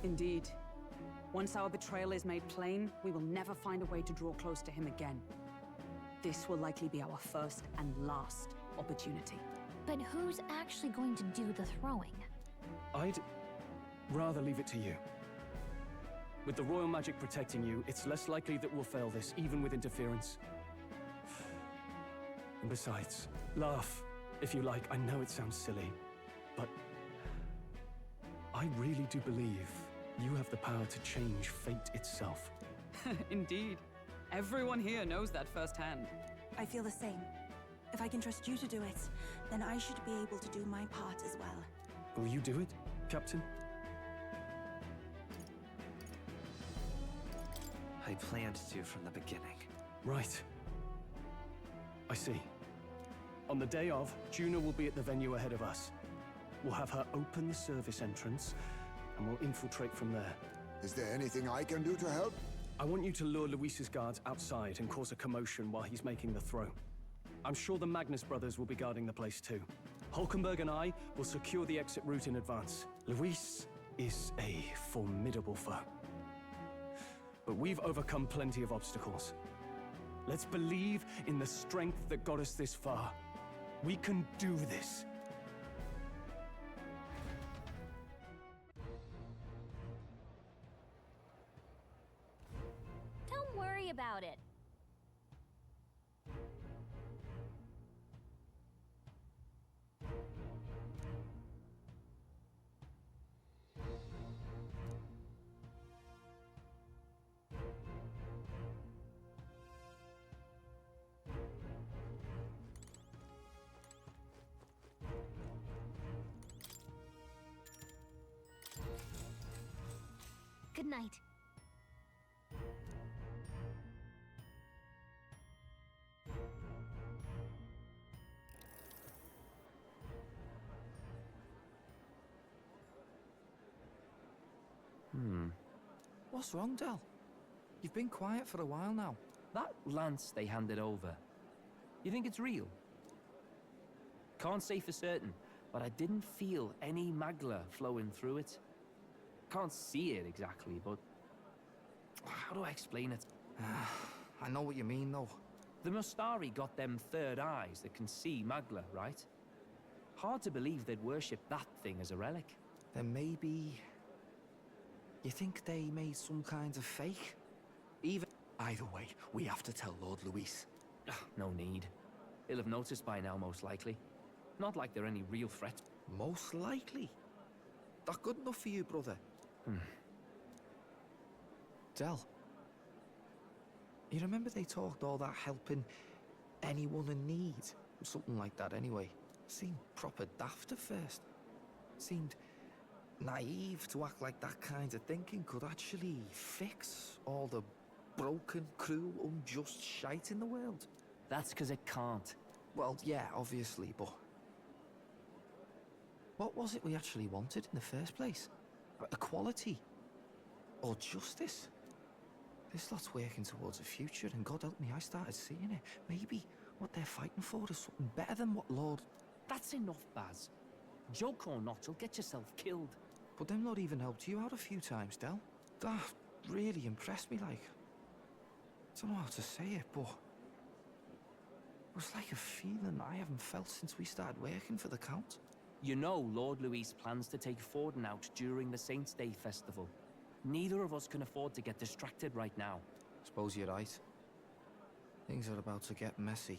Indeed. Once our betrayal is made plain, we will never find a way to draw close to him again. This will likely be our first and last opportunity. But who's actually going to do the throwing? I'd rather leave it to you. With the royal magic protecting you, it's less likely that we'll fail this, even with interference. And besides, laugh, if you like. I know it sounds silly, but I really do believe you have the power to change fate itself. Indeed. Everyone here knows that firsthand. I feel the same. If I can trust you to do it, then I should be able to do my part as well. Will you do it, Captain? I planned to from the beginning. Right. I see. On the day of, Juna will be at the venue ahead of us. We'll have her open the service entrance, and we'll infiltrate from there. Is there anything I can do to help? I want you to lure Luis's guards outside and cause a commotion while he's making the throw. I'm sure the Magnus brothers will be guarding the place too. Hulkenberg and I will secure the exit route in advance. Luis is a formidable foe. But we've overcome plenty of obstacles. Let's believe in the strength that got us this far. We can do this. Don't worry about it. Good night. What's wrong, Del? You've been quiet for a while now. That lance they handed over, you think it's real? Can't say for certain, but I didn't feel any magla flowing through it. Can't see it exactly, but how do I explain it? I know what you mean, though. The Mustari got them third eyes that can see magla, right? Hard to believe they'd worship that thing as a relic. Then maybe... You think they made some kind of fake? Even... Either way, we have to tell Lord Luis. No need. He'll have noticed by now, most likely. Not like they're any real threat. Most likely? That good enough for you, brother? Del, you remember they talked all that helping anyone in need? Something like that, anyway. Seemed proper daft at first. Seemed naive to act like that kind of thinking could actually fix all the broken, cruel, unjust shite in the world. That's because it can't. Well, yeah, obviously, but... What was it we actually wanted in the first place? Equality? Or justice? This lot's working towards a future, and God help me, I started seeing it. Maybe what they're fighting for is something better than what Lord... That's enough, Baz. Joke or not, you'll get yourself killed. But them lot even helped you out a few times, Del. That really impressed me, like... I don't know how to say it, but... It was like a feeling I haven't felt since we started working for the Count. You know Lord Luis plans to take Forden out during the Saints' Day festival. Neither of us can afford to get distracted right now. Suppose you're right. Things are about to get messy.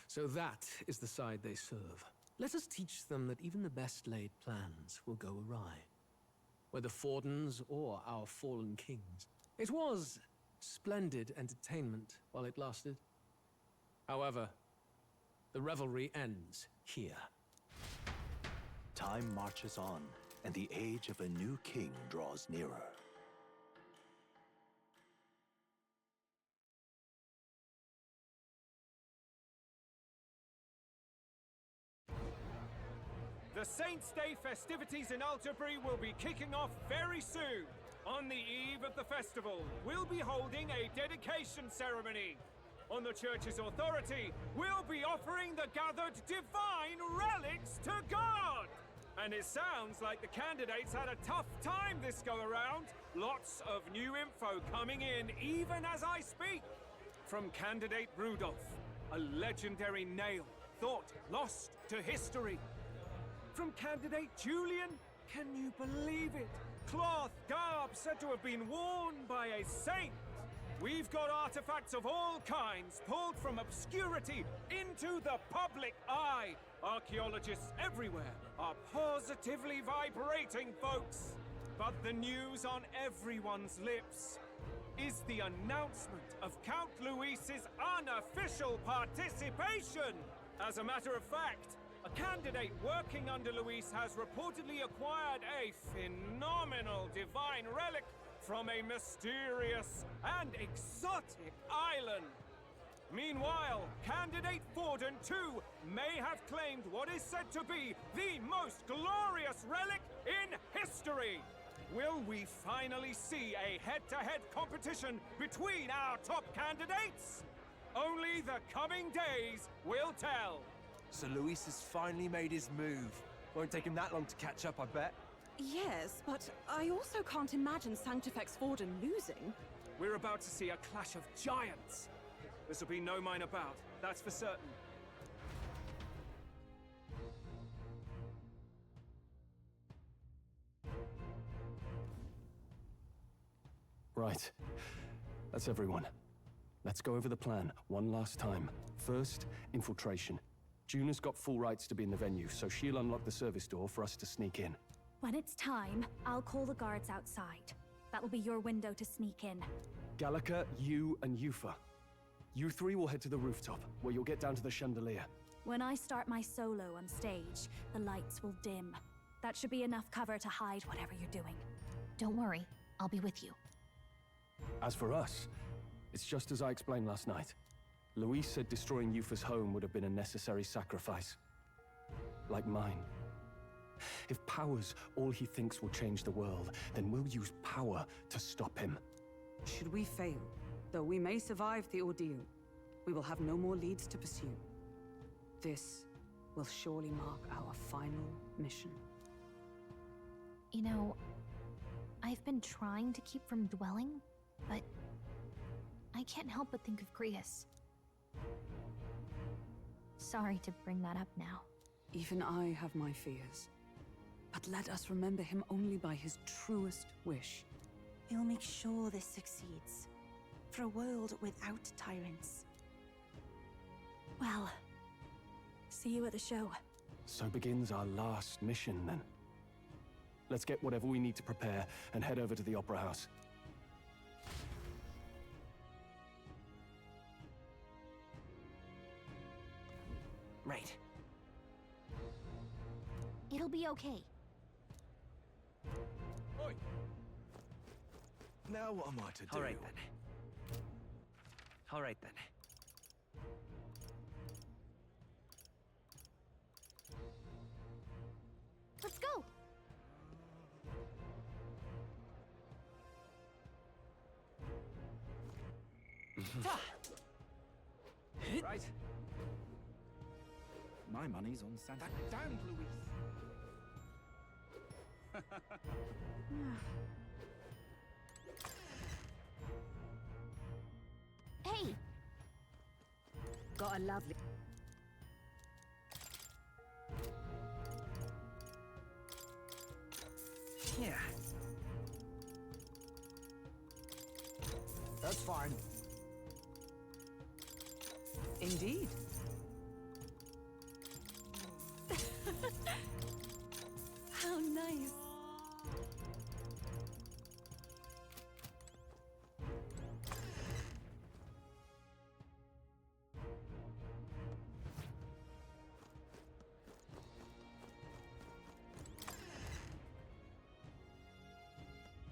So that is the side they serve. Let us teach them that even the best laid plans will go awry. Whether Forden's or our fallen kings. It was splendid entertainment while it lasted. However, the revelry ends here. Time marches on, and the age of a new king draws nearer. The Saints' Day festivities in Alderbury will be kicking off very soon. On the eve of the festival, we'll be holding a dedication ceremony. On the church's authority, we'll be offering the gathered divine relics to God. And it sounds like the candidates had a tough time this go-around. Lots of new info coming in even as I speak. From candidate Rudolph, a legendary nail thought lost to history. From candidate Julian, can you believe it? Cloth garb said to have been worn by a saint. We've got artifacts of all kinds pulled from obscurity into the public eye. Archaeologists everywhere are positively vibrating, folks. But the news on everyone's lips is the announcement of Count Luis's unofficial participation. As a matter of fact, a candidate working under Luis has reportedly acquired a phenomenal divine relic from a mysterious and exotic island. Meanwhile, candidate Forden, too, may have claimed what is said to be the most glorious relic in history. Will we finally see a head-to-head competition between our top candidates? Only the coming days will tell. So Luis has finally made his move. Won't take him that long to catch up, I bet. Yes, but I also can't imagine Sanctifex Forden losing. We're about to see a clash of giants. This'll be no minor bout, that's for certain. Right. That's everyone. Let's go over the plan one last time. First, infiltration. Juna's got full rights to be in the venue, so she'll unlock the service door for us to sneak in. When it's time, I'll call the guards outside. That'll be your window to sneak in. Gallica, you, and Yufa. You three will head to the rooftop, where you'll get down to the chandelier. When I start my solo on stage, the lights will dim. That should be enough cover to hide whatever you're doing. Don't worry, I'll be with you. As for us, it's just as I explained last night. Luis said destroying Yufa's home would have been a necessary sacrifice. Like mine. If power's all he thinks will change the world, then we'll use power to stop him. Should we fail, though we may survive the ordeal, we will have no more leads to pursue. This will surely mark our final mission. You know, I've been trying to keep from dwelling, but I can't help but think of Grius. Sorry to bring that up now. Even I have my fears. But let us remember him only by his truest wish. We'll make sure this succeeds. For a world without tyrants. Well, see you at the show. So begins our last mission, then. Let's get whatever we need to prepare and head over to the Opera House. Right. It'll be okay. Oi! Now what am I to do? All right then. All right then. Let's go! Right. My money's on Santa. Damn, Luis. Hey! Got a lovely... Yeah. That's fine. Indeed. How nice.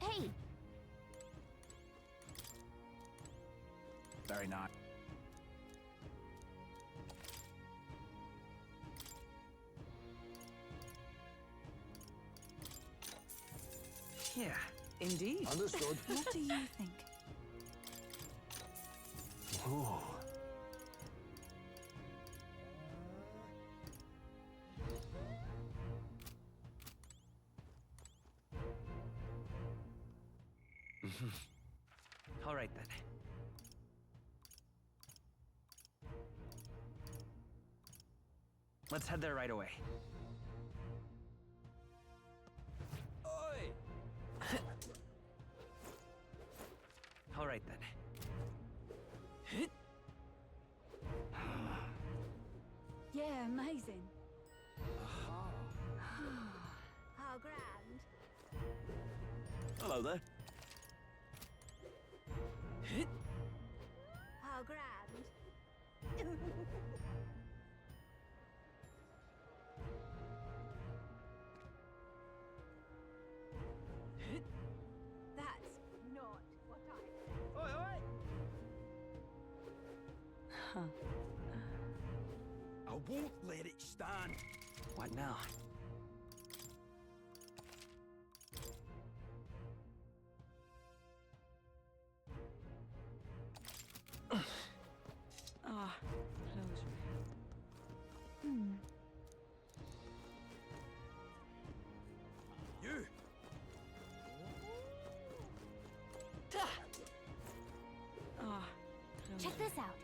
Hey! Very nice. Yeah. Indeed. Understood. What do you think? Ooh. All right then. Let's head there right away. All right then. Yeah, amazing. How grand. Hello there. How grand. That's not what I... Oi, oi! I won't let it stand. What now? Ah, closure. You. Ah, Check this out.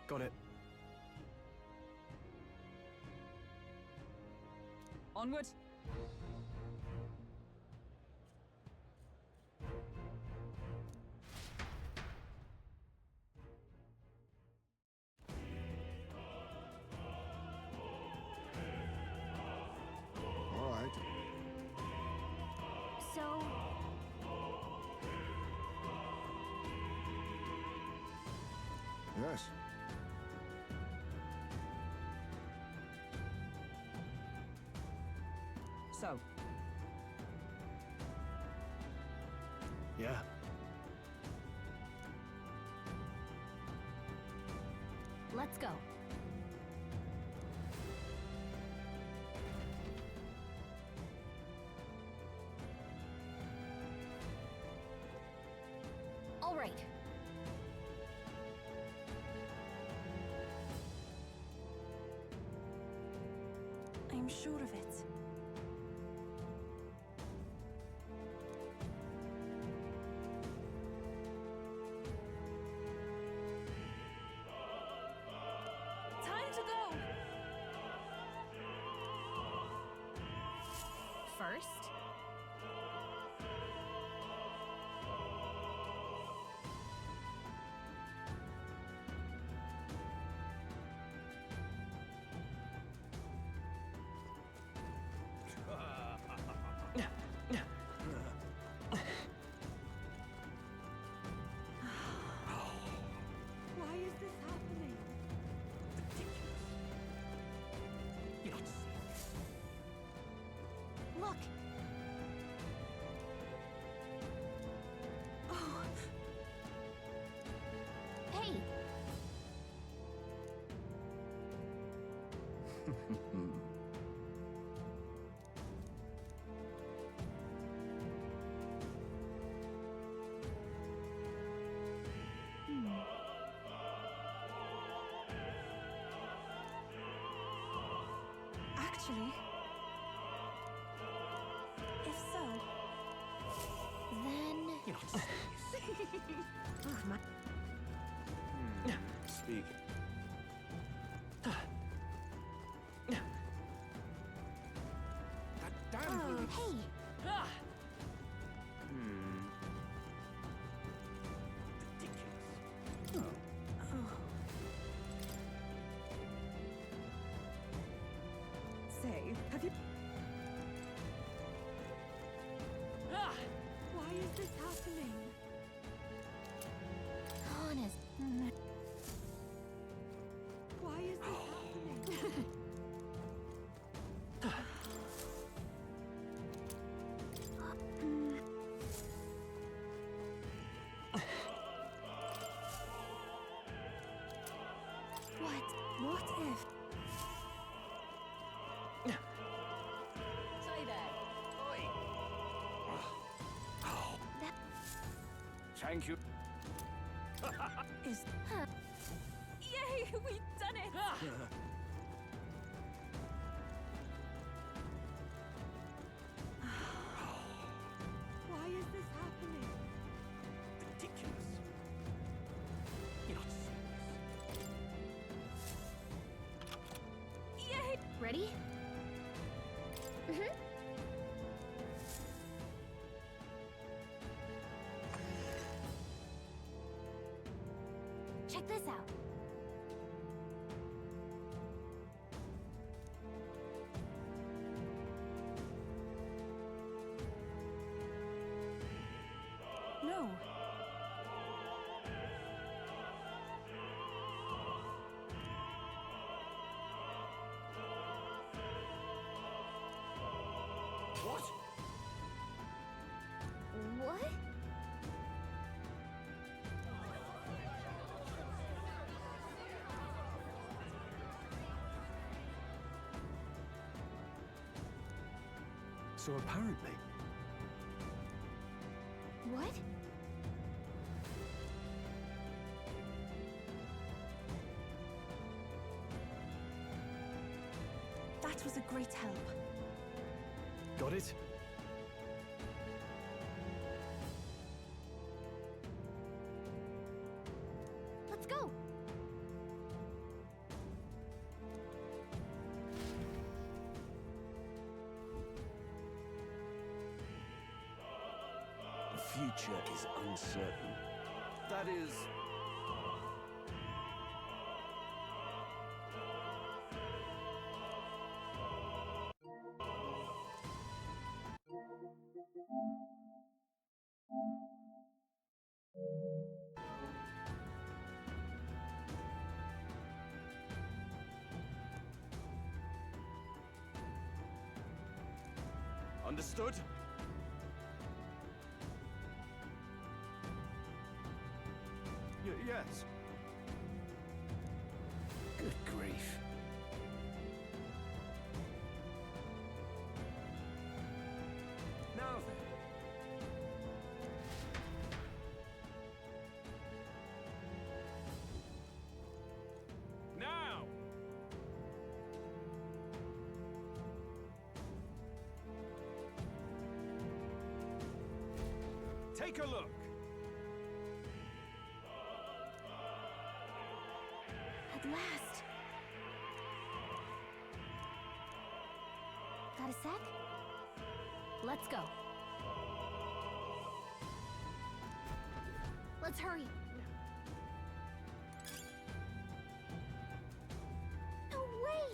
Got it. Onward. All right. So, Yes. So, Yeah. Let's go. All right. I'm sure of it. Time to go! First, Why is this happening? You're not serious. look. Oh, Hey, actually, if so, then... You're not serious. oh, my. Speak. That damn Oh, thing. Hey, Ridiculous. Oh. Say, have you... Why is this happening? honest. Why is this happening? What if... Say there. Thank you. Is... Yay! We've done it! Why is this happening? Ridiculous. You're not serious. Yay! Ready? Mm-hmm. Check this out. No. What? What? So apparently, What? That was a great help. got it? Let's go. The future is uncertain. That is... Understood? Good grief. Now then. Now! Take a look. At last. Got a sec? Let's go. Let's hurry. No way!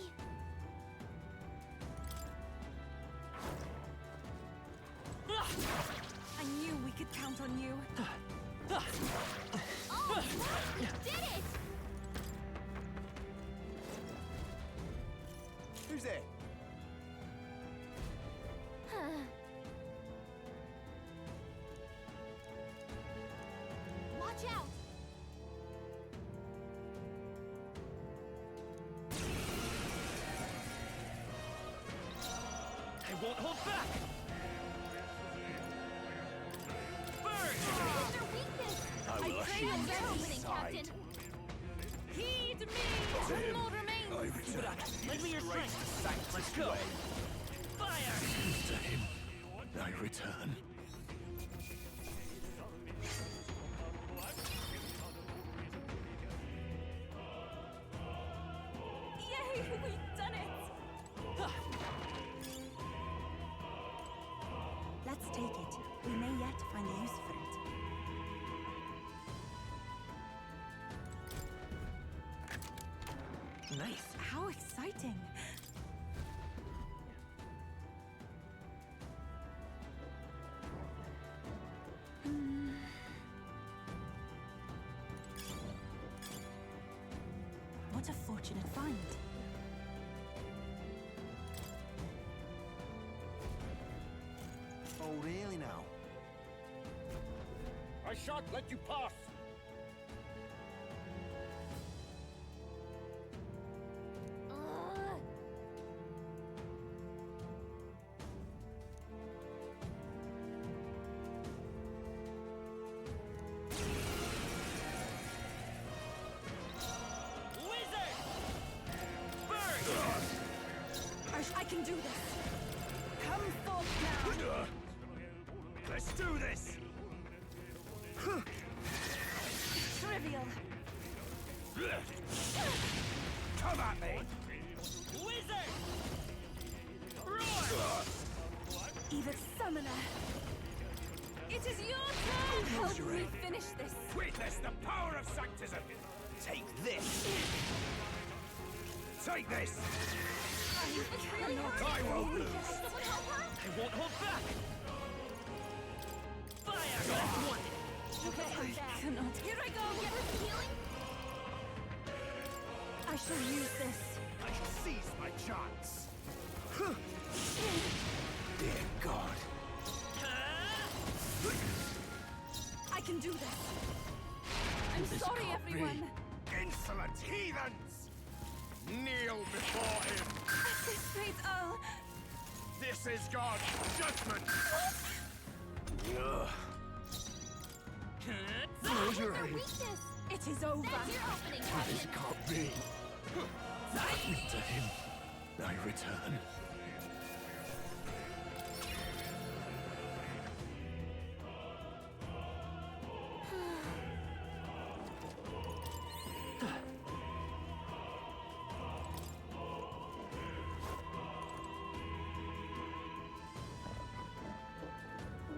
I knew we could count on you. Oh, we did it! Who's there? Watch out! I won't hold back! Where's their weakness? I will pray assume you're opening, side. Captain. Heed me! To him, One more remains! I return. Lend me your strength! Let's go. way. Fire! To him, I return. Yay, we've done it! Let's take it. We may yet find a use for it. Nice. How exciting! What a fortunate find. Oh, really now? I shan't let you pass! Ugh. Wizard! Burn! I can do this. Come forth now. Let's do this! Trivial. Come at me! Wizard! Roar! Even summoner. It is your turn. Help me finish this. Witness the power of Sanctism! Take this! Take this! It's really hurting. I won't lose! Someone help her? I won't hold back! Fire! Okay, I cannot. Here I go. Get her some healing? I shall use this. I shall seize my chance! Dear God. I can do this. I'm This sorry, can't everyone. Insolent heathens! Kneel before him! At this rate, I'll... This is God's judgment! Where's their weakness? It is over. That's your opening, This Captain. can't be. To him, I return.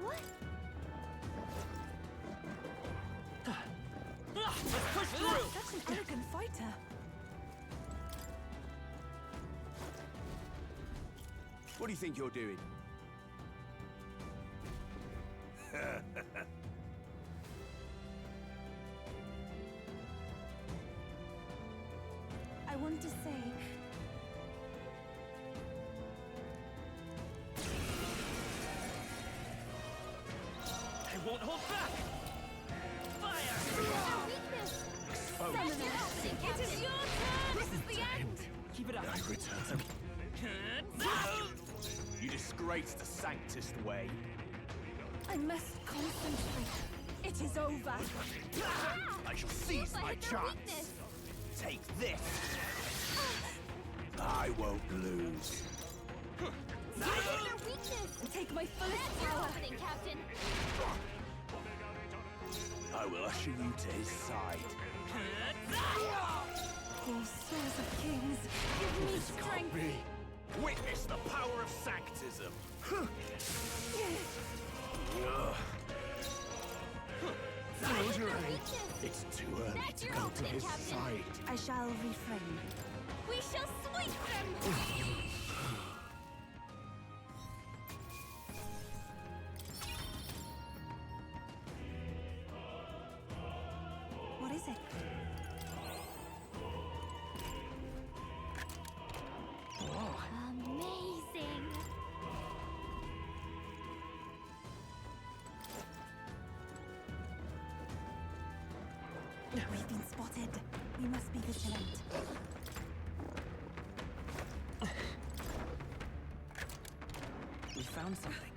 What? Push through! Such an elegant fighter. What do you think you're doing? I want to say... I won't hold back! Fire! Their weakness. It is your turn! This is the end! Keep it up. I return. You disgrace the Sanctist way. I must concentrate. It is over. I shall seize my chance. Take this. I won't lose. Take my fullest power. Captain. I will usher you to his side. Oh, souls of kings, give me strength. Witness the power of Sanctism. Close your eyes. It's too early to go to his side. I shall refrain. We shall sweep them! What is it? Amazing. We've been spotted. We must be vigilant. We found something.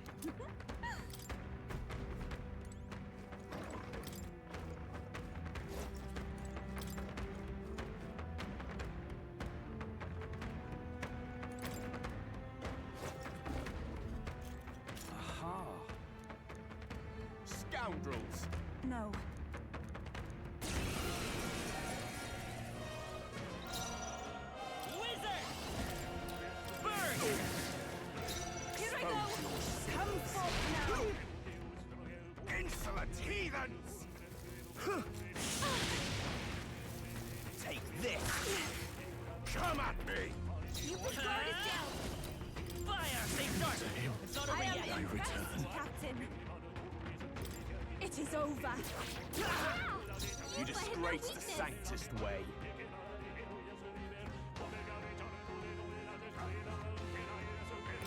Aha. Scoundrels. No. Wizard! Burn! Here I go! Come forth now. Insolent heathens! Take this! Come at me! You will guard it down! Fire! They dart! It's not over I am yet! impressed, Captain. It is over. You disgrace the Sanctist way.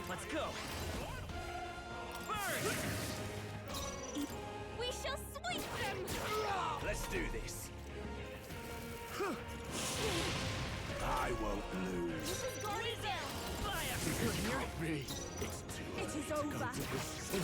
Let's go! Burn! We shall sweep them! Let's do this. I won't lose. This is guarded down! Fire! Me. It's too It early is to go over. to his side.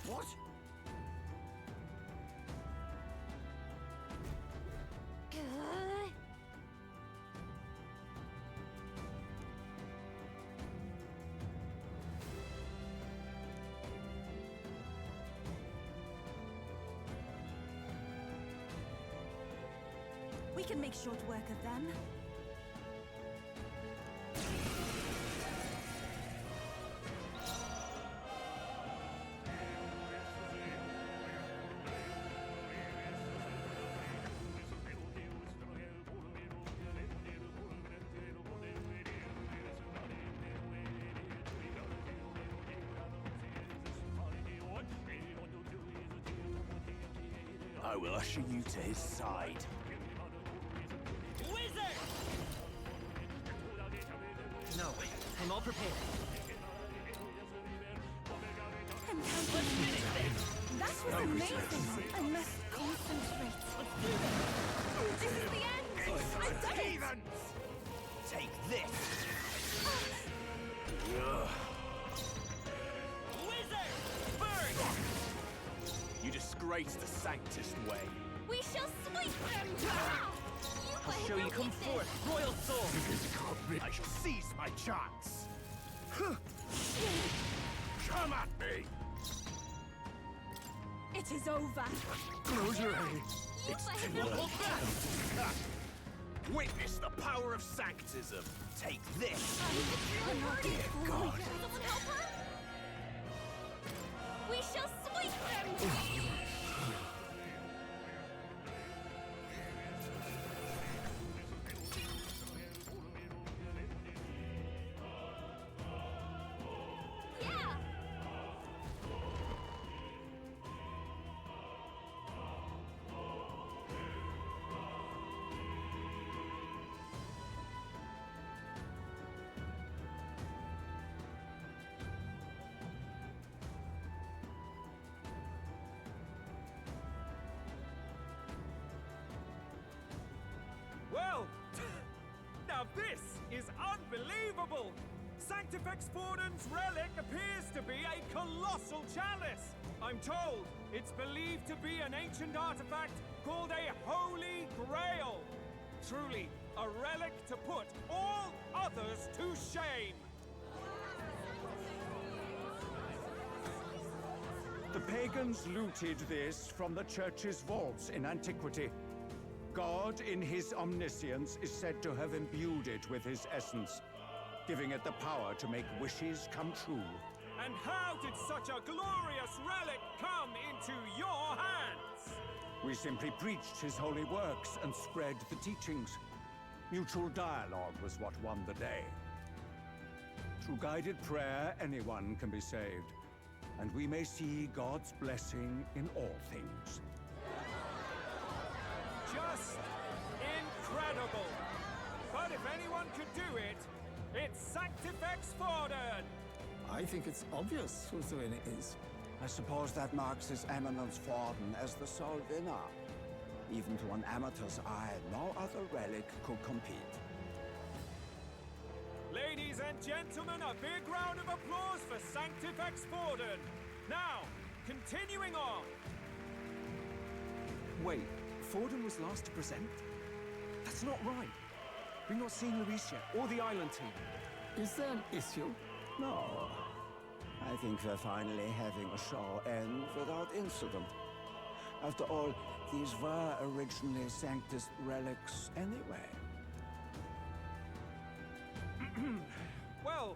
What? We can make short work of them. I will usher you to his side. Wizard! No, I'm all prepared. I'm Let's counting. finish this! That was amazing. I must concentrate. This is the end! I've done it. Heathens! Take this! Wizard! Burn! You disgrace the Sanctist way. We shall sweep them! I'll show you come forth, royal soul! I shall seize my chance. Come at me! It is over. Close your eyes. It's too early. Witness the power of Sanctism. Take this. Dear God. Someone help her? We shall sweep them! This is unbelievable! Sanctifex Forden's relic appears to be a colossal chalice! I'm told it's believed to be an ancient artifact called a Holy Grail! Truly, a relic to put all others to shame! The pagans looted this from the church's vaults in antiquity. God, in his omniscience, is said to have imbued it with his essence, giving it the power to make wishes come true. And how did such a glorious relic come into your hands? We simply preached his holy works and spread the teachings. Mutual dialogue was what won the day. Through guided prayer, anyone can be saved, and we may see God's blessing in all things. Just incredible! But if anyone could do it, it's Sanctifex Forden! I think it's obvious whose doing it is. I suppose that marks His Eminence Forden as the sole winner. Even to an amateur's eye, no other relic could compete. Ladies and gentlemen, a big round of applause for Sanctifex Forden! Now, continuing on! Wait, Forden was last to present? That's not right. We've not seen Luis yet, or the island team. Is there an issue? No. I think we're finally having a show end without incident. After all, these were originally Sanctus relics anyway. Well,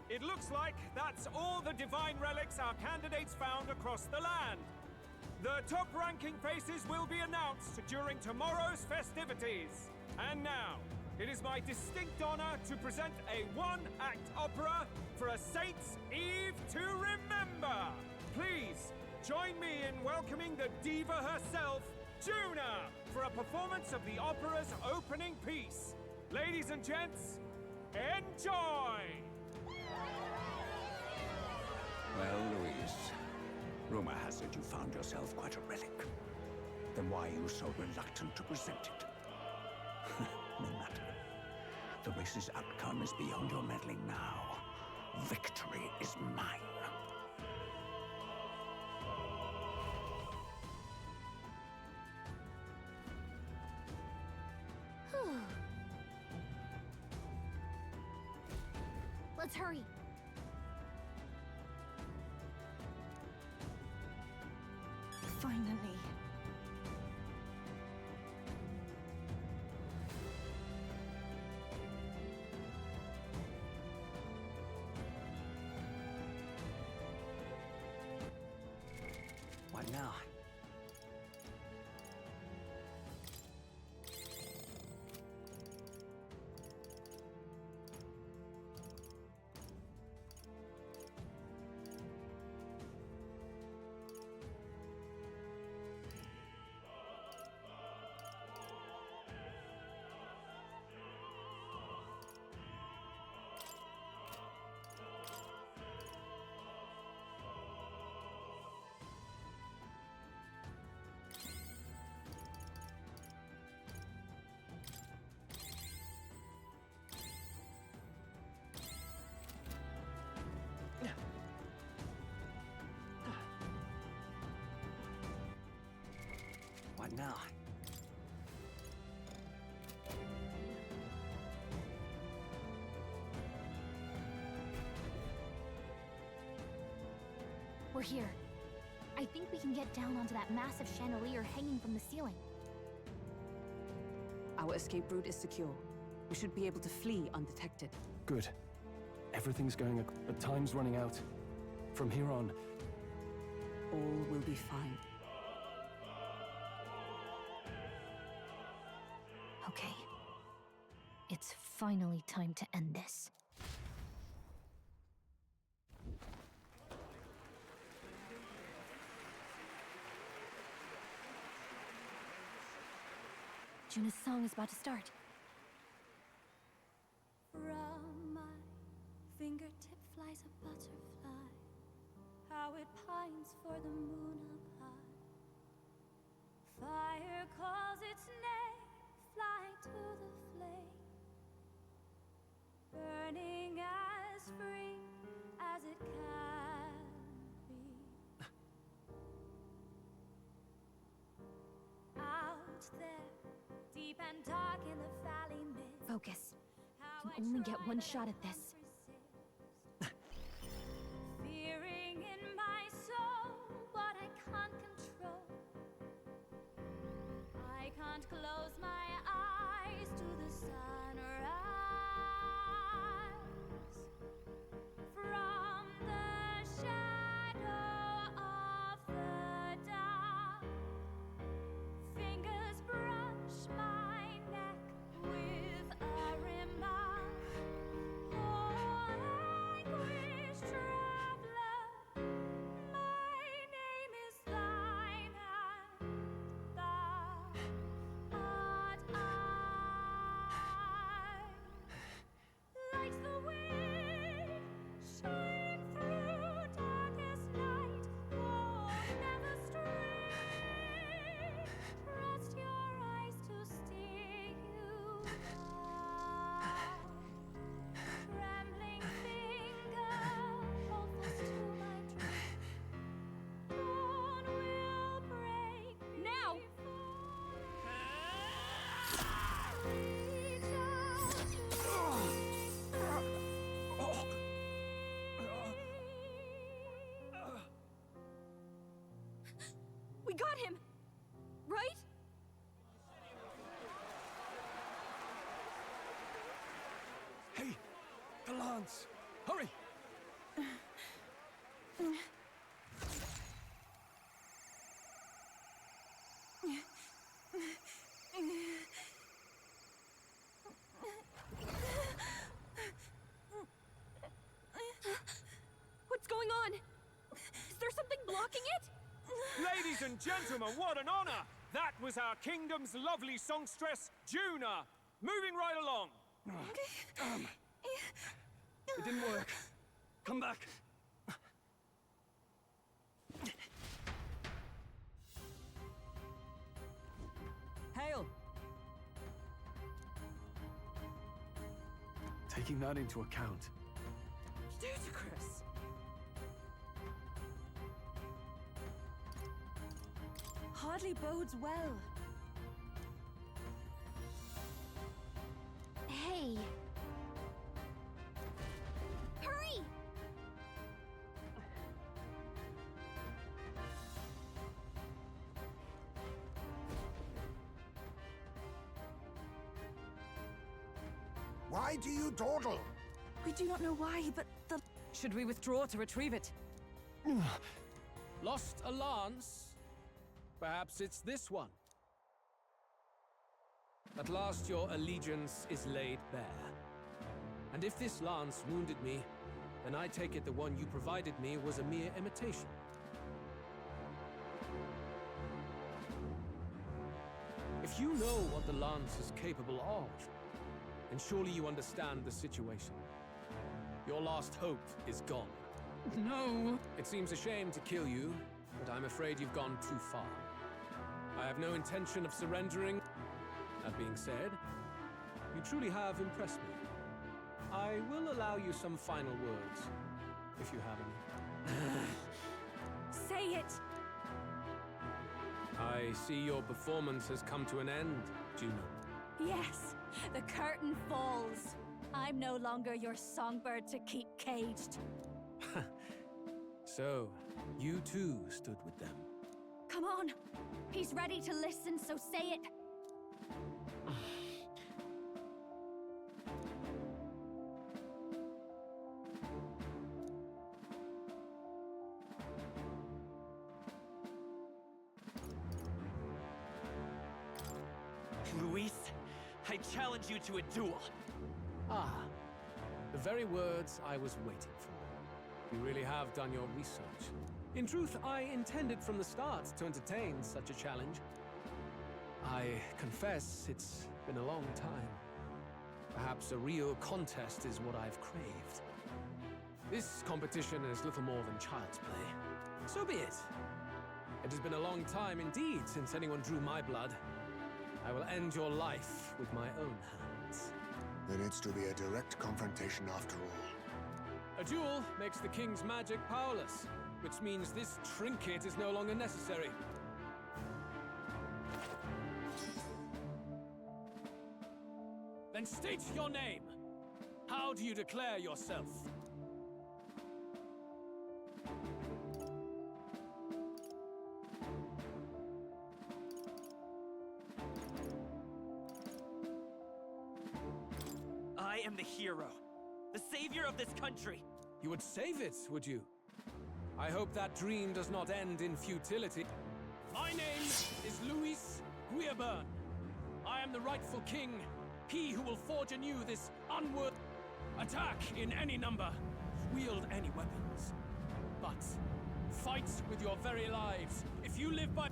it looks like that's all the divine relics our candidates found across the land. The top-ranking faces will be announced during tomorrow's festivities. And now, it is my distinct honor to present a one-act opera for a Saints' Eve to remember. Please, join me in welcoming the diva herself, Juna, for a performance of the opera's opening piece. Ladies and gents, enjoy! Well, Luis, rumor has it you found yourself quite a relic. Then why are you so reluctant to present it? No matter. The race's outcome is beyond your meddling now. Victory is mine. Let's hurry. Finally. What now? What now? We're here. I think we can get down onto that massive chandelier hanging from the ceiling. Our escape route is secure. We should be able to flee undetected. Good. Everything's going, but time's running out. From here on, all will be fine. Okay. It's finally time to end this. Juna's song is about to start. From my fingertip flies a butterfly, how it pines for the moon up high. Fire calls its name, fly to the flame. Focus. You only get one shot at this. Fearing in my soul what I can't control. I can't close my eyes to the sunrise. From the shadow of the dark, fingers brush my neck with a remark. Oh, anguish traveler, my name is thine, and thou art I. Like the wind, shine through darkest night. Oh, never stray. Trust your eyes to steer you by. Trembling finger holds to my dream. Dawn will break now. Reach out We got him! Right? Hey! The lance! Hurry! What's going on? Is there something blocking it? Ladies and gentlemen, what an honor! That was our kingdom's lovely songstress, Juna. Moving right along. It didn't work. Come back. Hail! Taking that into account, Ludicrous. Hardly bodes well. Hey! Hurry! Why do you dawdle? We do not know why, but the... Should we withdraw to retrieve it? Lost a lance? Perhaps it's this one. At last your allegiance is laid bare. And if this lance wounded me, then I take it the one you provided me was a mere imitation. If you know what the lance is capable of, then surely you understand the situation. Your last hope is gone. No! It seems a shame to kill you, but I'm afraid you've gone too far. I have no intention of surrendering. That being said, you truly have impressed me. I will allow you some final words, if you have any. Say it! I see your performance has come to an end, Juno. Yes, the curtain falls. I'm no longer your songbird to keep caged. So, you too stood with them. Come on. He's ready to listen, so say it. Luis, I challenge you to a duel. Ah, the very words I was waiting for. You really have done your research. In truth, I intended from the start to entertain such a challenge. I confess it's been a long time. Perhaps a real contest is what I've craved. This competition is little more than child's play. So be it. It has been a long time indeed since anyone drew my blood. I will end your life with my own hands. Then it's to be a direct confrontation after all. A duel makes the king's magic powerless, which means this trinket is no longer necessary. Then state your name. How do you declare yourself? I am the hero. The savior of this country. You would save it, would you? I hope that dream does not end in futility. My name is Luis Guiabern. I am the rightful king, he who will forge anew this unworthy. Attack in any number, wield any weapons. But fight with your very lives. If you live by...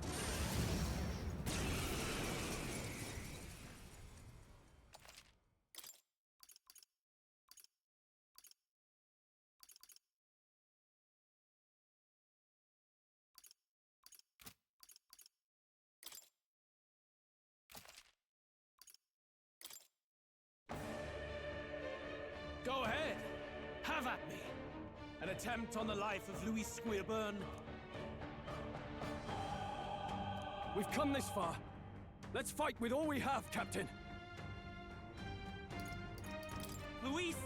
Go ahead. Have at me. An attempt on the life of Louis Squeerburn. We've come this far. Let's fight with all we have, Captain. Luis,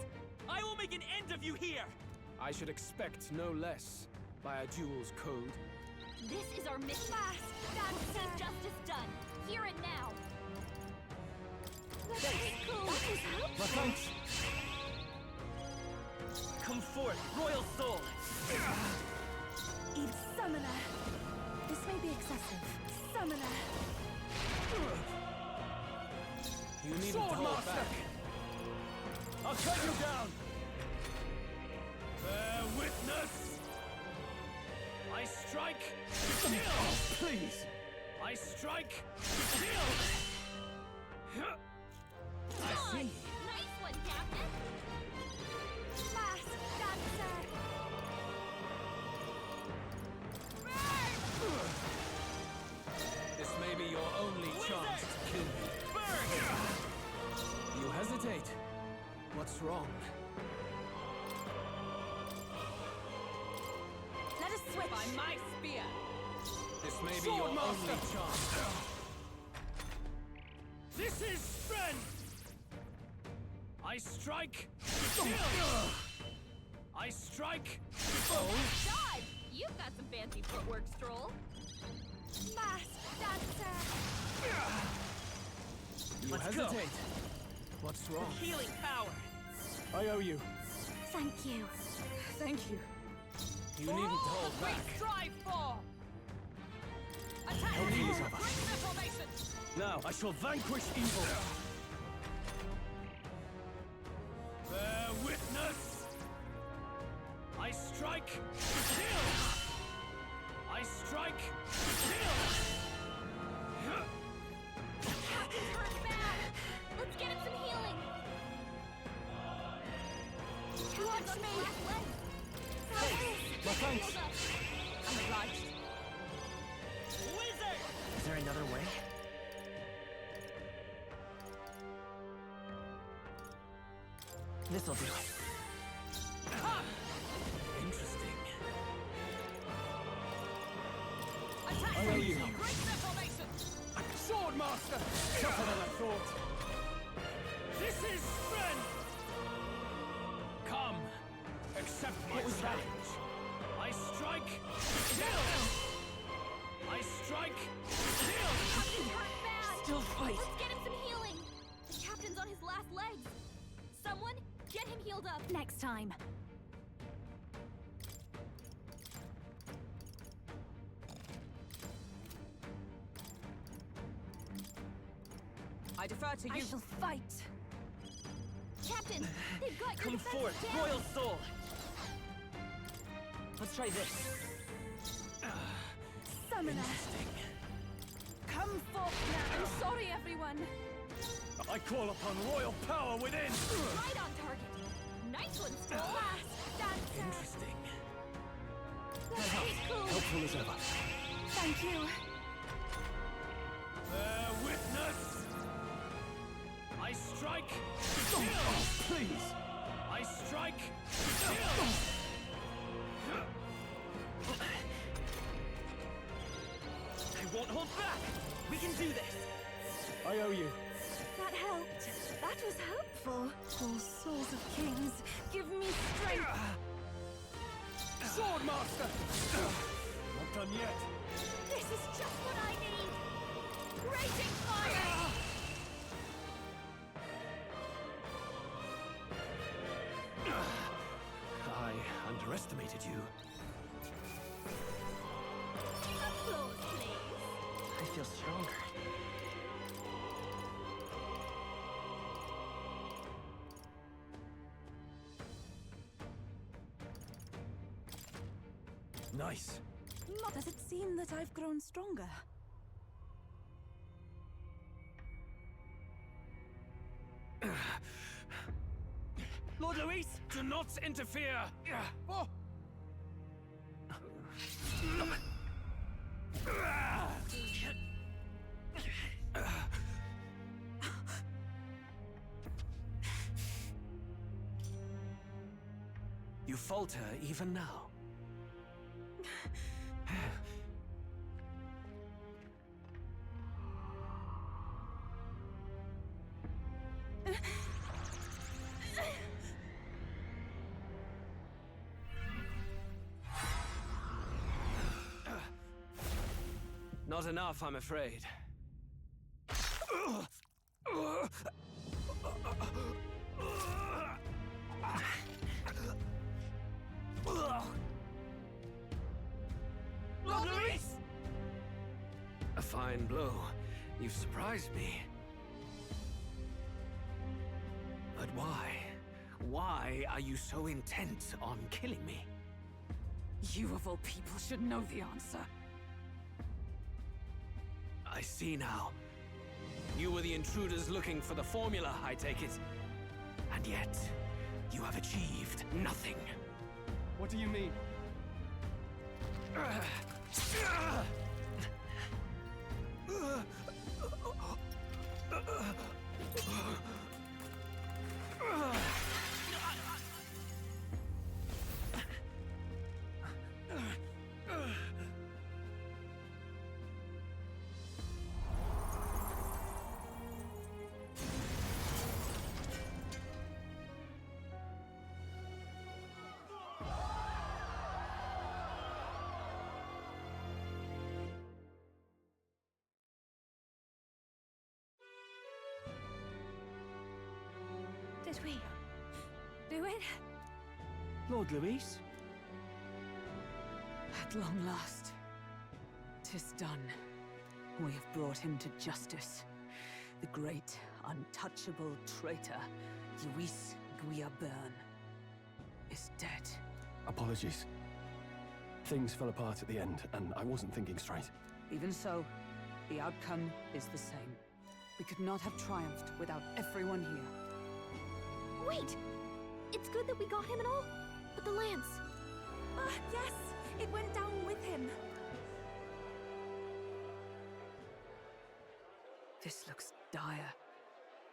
I will make an end of you here. I should expect no less by a duel's code. This is our mission. See justice done. Here and now. That is cool. That is helpful. My thanks. Come forth, royal soul! Eve Summoner! This may be excessive. Summoner! You need to hold back. I'll cut you down! Bear witness! I strike, kill! Oh, please! I strike, kill! I see. Nice one, Captain. This may be your only chance to kill me. You hesitate. What's wrong? Let us switch! By my spear! This may be your only chance. This is strength! I strike, kill! I strike, Dodge! You've got some fancy footwork, Stroll. Mask Dancer! You Let's hesitate. go. What's wrong? Healing power! I owe you. Thank you. Thank you. You needn't hold We back. strive for! Attack! Help me, Isabel. Bring the formation! Now I shall vanquish evil. Bear witness. I strike, kill. I strike, kill. Captain's hurt bad. Let's get him some healing. Watch me! My thanks. I'm obliged. Wizard! Is there another way? This'll do. Interesting. Attack! I owe you. Break the formation! Sword Master! Tougher than I thought. This is strength! Come, accept my challenge. I strike, kill! I strike, kill! Captain's hurt bad. Still fight! Let's get him some healing. The captain's on his last legs. Someone, get him healed up. Next time. I defer to you. I shall fight. Captain, they've got your Come defenses forth, down. royal soul! Let's try this. Summoner! Come forth now. I'm sorry, everyone. I call upon royal power within! Right on target. Nice one, Stroll. Mask Dancer! Interesting. That is cool. Helpful as ever. Thank you. Bear witness! I strike, kill! Oh, please! I strike, kill! I won't hold back! We can do this! I owe you. That helped. That was helpful. Oh, souls of kings, give me strength. Swordmaster! Not done yet. This is just what I need. Raging fire! I underestimated you. Applause, please. I feel stronger. Nice. Does it seem that I've grown stronger? Lord Luis, do not interfere! Oh. You falter even now. Not enough, I'm afraid. Lord Luis! A fine blow. You've surprised me. But why? Why are you so intent on killing me? You of all people should know the answer. I see now. You were the intruders looking for the formula, I take it. And yet, you have achieved nothing. What do you mean? Did we do it? Lord Luis? At long last, 'tis done. We have brought him to justice. The great, untouchable traitor, Luis Guillaburn, is dead. Apologies. Things fell apart at the end, and I wasn't thinking straight. Even so, the outcome is the same. We could not have triumphed without everyone here. Wait! It's good that we got him and all, but the lance... Ah, yes! It went down with him. This looks dire.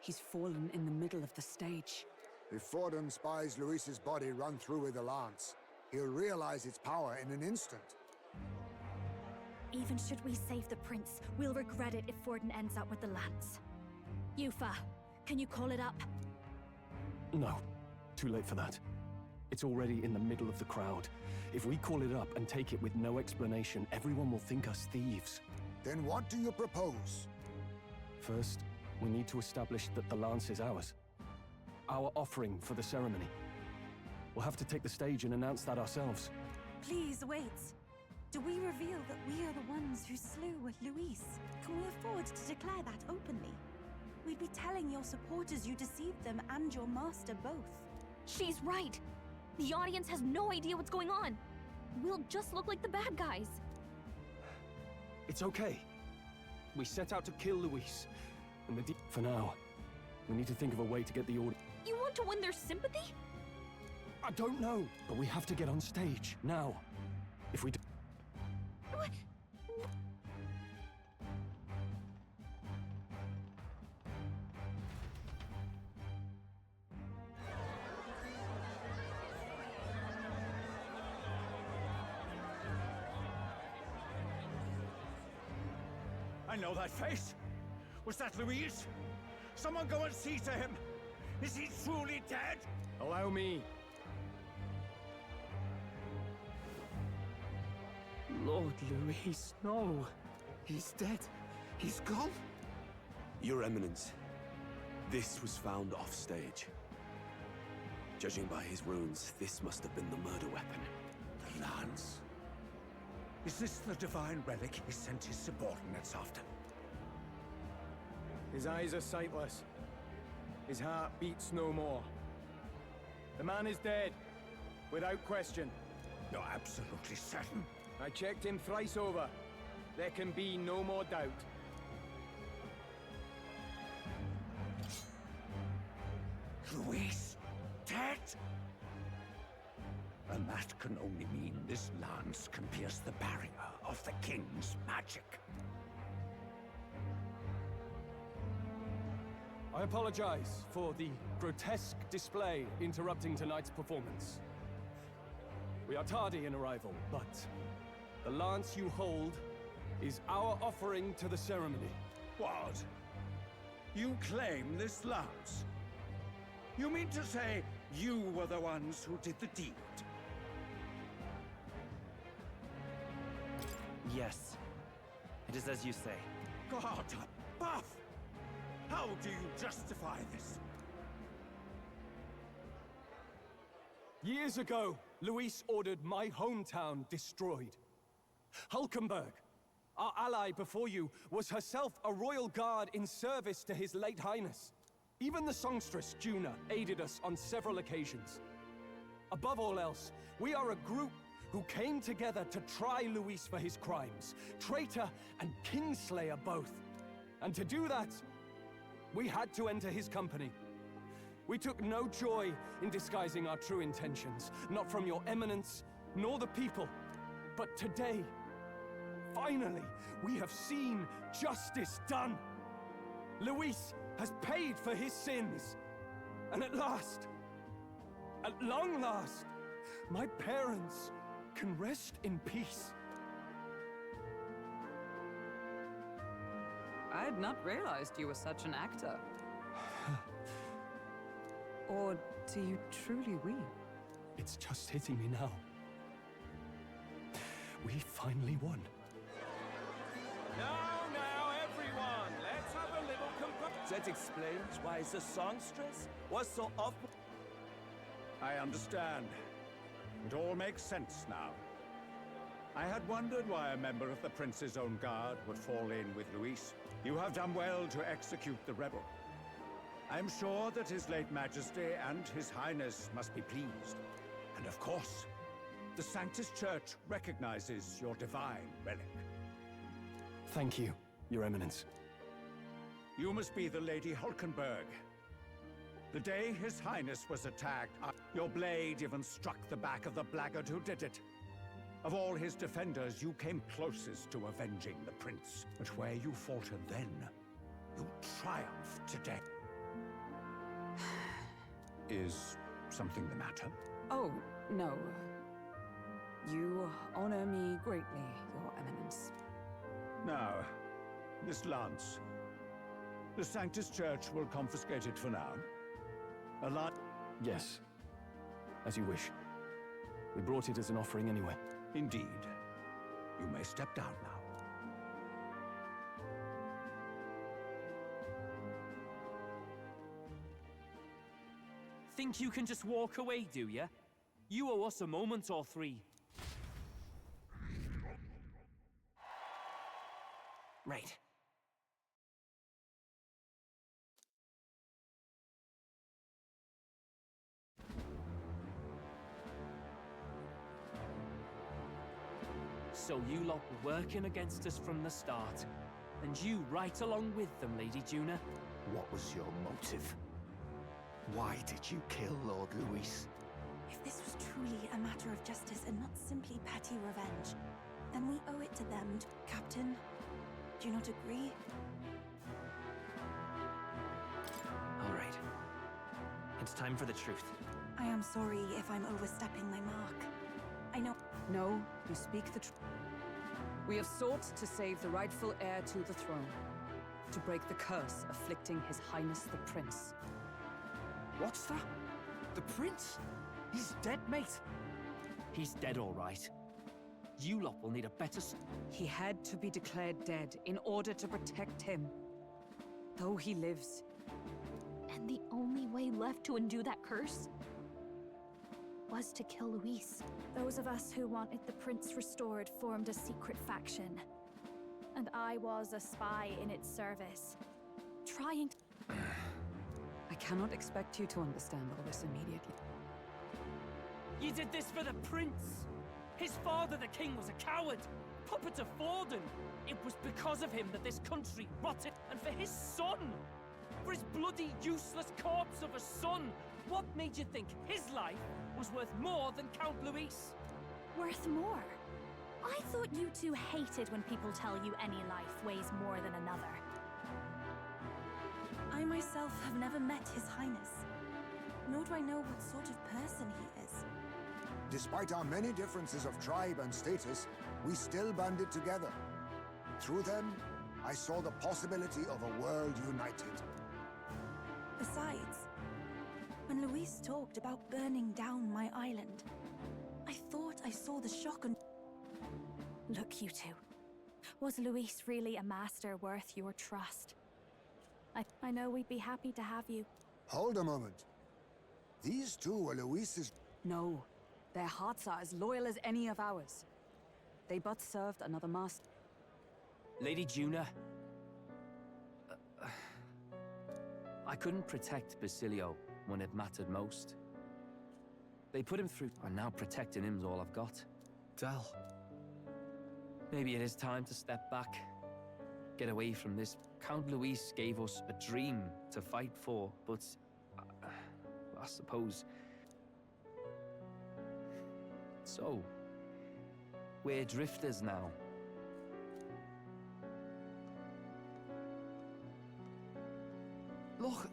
He's fallen in the middle of the stage. If Forden spies Luis's body run through with a lance, he'll realize its power in an instant. Even should we save the prince, we'll regret it if Forden ends up with the lance. Yufa, can you call it up? No. Too late for that. It's already in the middle of the crowd. If we call it up and take it with no explanation, everyone will think us thieves. Then what do you propose? First, we need to establish that the lance is ours. Our offering for the ceremony. We'll have to take the stage and announce that ourselves. Please wait. Do we reveal that we are the ones who slew Luis? Can we afford to declare that openly? We'd be telling your supporters you deceived them and your master both. She's right! The audience has no idea what's going on. We'll just look like the bad guys. It's okay. We set out to kill Luis. And for now, we need to think of a way to get the audience. You want to win their sympathy? I don't know, but we have to get on stage, now. If we do... I know that face. Was that Louise? Someone go and see to him! Is he truly dead? Allow me. Lord Louis, no. He's dead. He's gone. Your Eminence, this was found offstage. Judging by his wounds, this must have been the murder weapon. The lance. Is this the divine relic he sent his subordinates after? His eyes are sightless. His heart beats no more. The man is dead, without question. You're absolutely certain? I checked him thrice over. There can be no more doubt. Louis, dead? And that can only mean this lance can pierce the barrier of the king's magic. I apologize for the grotesque display interrupting tonight's performance. We are tardy in arrival, but the lance you hold is our offering to the ceremony. What? You claim this lance? You mean to say you were the ones who did the deed? Yes. It is as you say. God above! How do you justify this? Years ago, Luis ordered my hometown destroyed. Hulkenberg, our ally before you, was herself a royal guard in service to his late highness. Even the songstress, Juna, aided us on several occasions. Above all else, we are a group who came together to try Luis for his crimes, traitor and kingslayer both. And to do that, we had to enter his company. We took no joy in disguising our true intentions, not from your eminence, nor the people. But today, finally, we have seen justice done. Luis has paid for his sins. And at last, at long last, my parents can rest in peace. I had not realized you were such an actor. Or do you truly weep? It's just hitting me now. We finally won. Now, everyone, let's have a little That explains why the songstress was so off. I understand. It all makes sense now. I had wondered why a member of the Prince's own guard would fall in with Luis. You have done well to execute the rebel. I'm sure that His late Majesty and His Highness must be pleased. And of course, the Sanctus Church recognizes your divine relic. Thank you, Your Eminence. You must be the Lady Hulkenberg. The day His Highness was attacked, your blade even struck the back of the blackguard who did it. Of all his defenders, you came closest to avenging the prince. But where you faltered then, you triumphed today. Is something the matter? Oh, no. You honor me greatly, Your Eminence. Now, this lance. The Sanctus Church will confiscate it for now. A lot. Yes. As you wish. We brought it as an offering anyway. Indeed. You may step down now. Think you can just walk away, do ya? You owe us a moment or three. Right. So you lot were working against us from the start. And you right along with them, Lady Juna. What was your motive? Why did you kill Lord Louis? If this was truly a matter of justice and not simply petty revenge, then we owe it to them. Captain, do you not agree? All right. It's time for the truth. I am sorry if I'm overstepping my mark. I know. No, you speak the truth. We have sought to save the rightful heir to the throne. to break the curse afflicting His Highness the Prince. What's that? The prince? He's dead, mate. He's dead, all right. You lot will need a better... He had to be declared dead in order to protect him. Though he lives. And the only way left to undo that curse was to kill Luis. Those of us who wanted the prince restored formed a secret faction. And I was a spy in its service. Trying to... I cannot expect you to understand all this immediately. You did this for the prince! His father, the king, was a coward! Puppet of Forden! It was because of him that this country rotted, and for his son! For his bloody, useless corpse of a son! What made you think his life was worth more than Count Luis? Worth more? I thought you two hated when people tell you any life weighs more than another. I myself have never met His Highness, nor do I know what sort of person he is. Despite our many differences of tribe and status, we still banded together. Through them, I saw the possibility of a world united. Besides, when Luis talked about burning down my island, I thought I saw the shock on... Look, you two. Was Luis really a master worth your trust? I know we'd be happy to have you. Hold a moment. These two were Luis's... No. Their hearts are as loyal as any of ours. They but served another master. Lady Juna... I couldn't protect Basilio when it mattered most. They put him through, and now protecting him's all I've got. Del. Maybe it is time to step back. Get away from this. Count Luis gave us a dream to fight for, but... I suppose... So... we're drifters now. Look,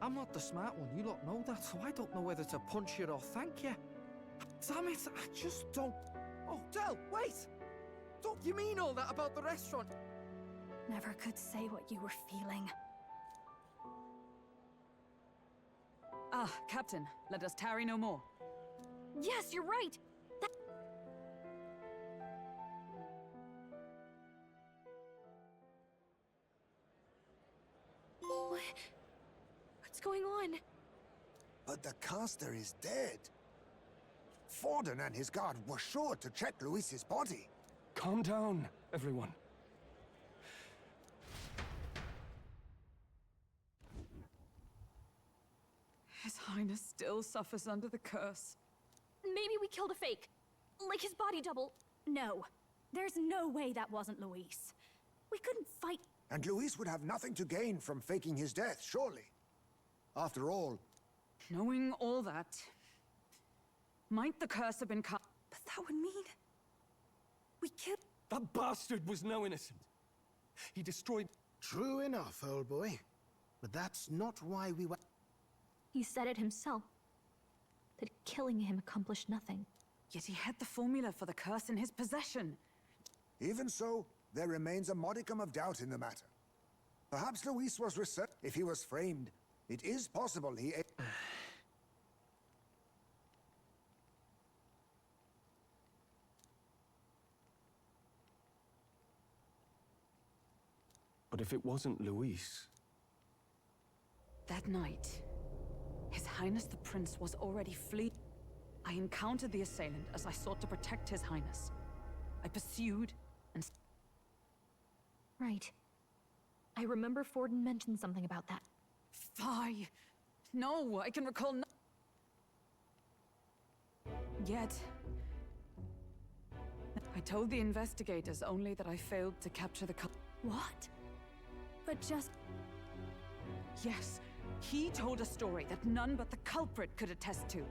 I'm not the smart one, you lot know that, so I don't know whether to punch you or thank you. Damn it, I just don't... Oh, Del, wait! Don't you mean all that about the restaurant? Never could say what you were feeling. Ah, Captain, let us tarry no more. Yes, you're right! What's going on? But the caster is dead. Forden and his guard were sure to check Luis's body. Calm down, everyone. His Highness still suffers under the curse. Maybe we killed a fake. Like his body double. No. There's no way that wasn't Luis. We couldn't fight... And Luis would have nothing to gain from faking his death, surely. After all... Knowing all that... might the curse have been cut? But that would mean... we killed... That bastard was no innocent. He destroyed... True enough, old boy. But that's not why we were... He said it himself. That killing him accomplished nothing. Yet he had the formula for the curse in his possession. Even so, there remains a modicum of doubt in the matter. Perhaps Luis was researched. If he was framed, it is possible he... But if it wasn't Luis... That night, His Highness the Prince was already fleeing. I encountered the assailant as I sought to protect His Highness. I pursued and... Right. I remember Forden mentioned something about that. Fie! No, I can recall no... Yet... I told the investigators only that I failed to capture the What? But just... Yes, he told a story that none but the culprit could attest to.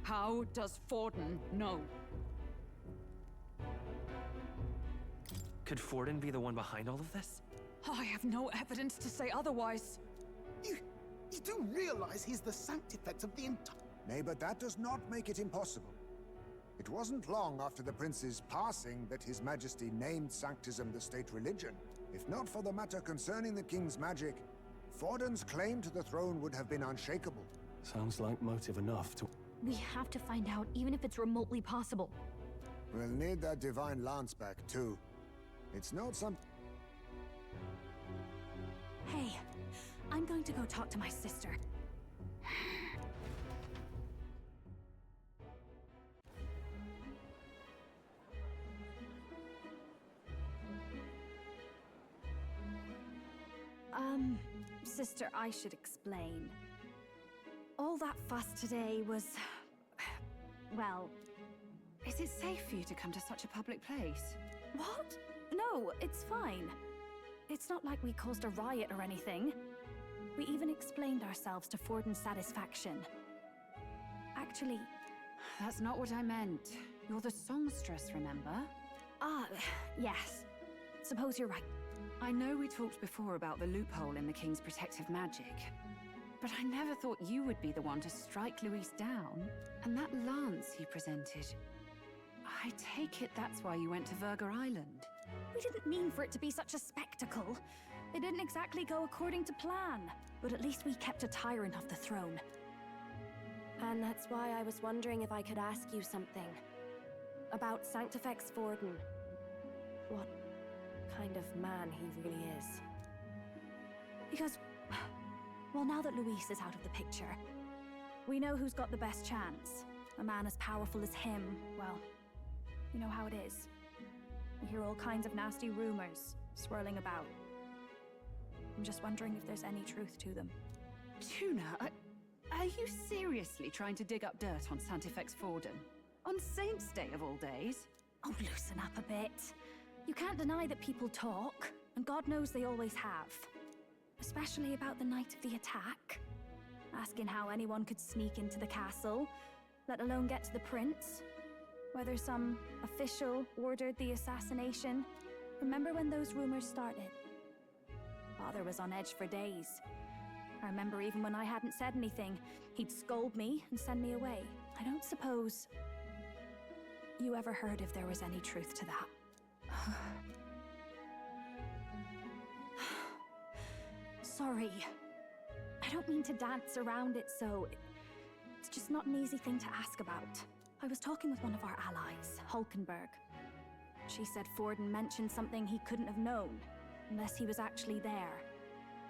How does Forden know? Could Forden be the one behind all of this? I have no evidence to say otherwise. You do realize he's the sanctifex of the entire... Nay, but that does not make it impossible. It wasn't long after the prince's passing that His Majesty named Sanctism the state religion. If not for the matter concerning the king's magic, Forden's claim to the throne would have been unshakable. Sounds like motive enough to... We have to find out, even if it's remotely possible. We'll need that divine lance back, too. It's not some... Hey, I'm going to go talk to my sister. Sister, I should explain. All that fuss today was... well... Is it safe for you to come to such a public place? What? No, it's fine. It's not like we caused a riot or anything. We even explained ourselves to Forden's satisfaction. Actually... That's not what I meant. You're the songstress, remember? Ah, yes. Suppose you're right. I know we talked before about the loophole in the King's protective magic, but I never thought you would be the one to strike Luis down. And that lance he presented... I take it that's why you went to Verger Island. We didn't mean for it to be such a spectacle. It didn't exactly go according to plan, but at least we kept a tyrant off the throne. And that's why I was wondering if I could ask you something. About Sanctifex Forden. What kind of man he really is. Because, well, now that Luis is out of the picture, we know who's got the best chance. A man as powerful as him, well, you know how it is. You hear all kinds of nasty rumors swirling about. I'm just wondering if there's any truth to them. Tuna, are you seriously trying to dig up dirt on Sanctifex Forden? On Saint's Day of all days? Oh, loosen up a bit. You can't deny that people talk, and God knows they always have. Especially about the night of the attack. Asking how anyone could sneak into the castle, let alone get to the prince. Whether some official ordered the assassination. Remember when those rumors started? Father was on edge for days. I remember even when I hadn't said anything, he'd scold me and send me away. I don't suppose you ever heard if there was any truth to that. Sorry. I don't mean to dance around it, so... It's just not an easy thing to ask about. I was talking with one of our allies, Hulkenberg. She said Forden mentioned something he couldn't have known, unless he was actually there,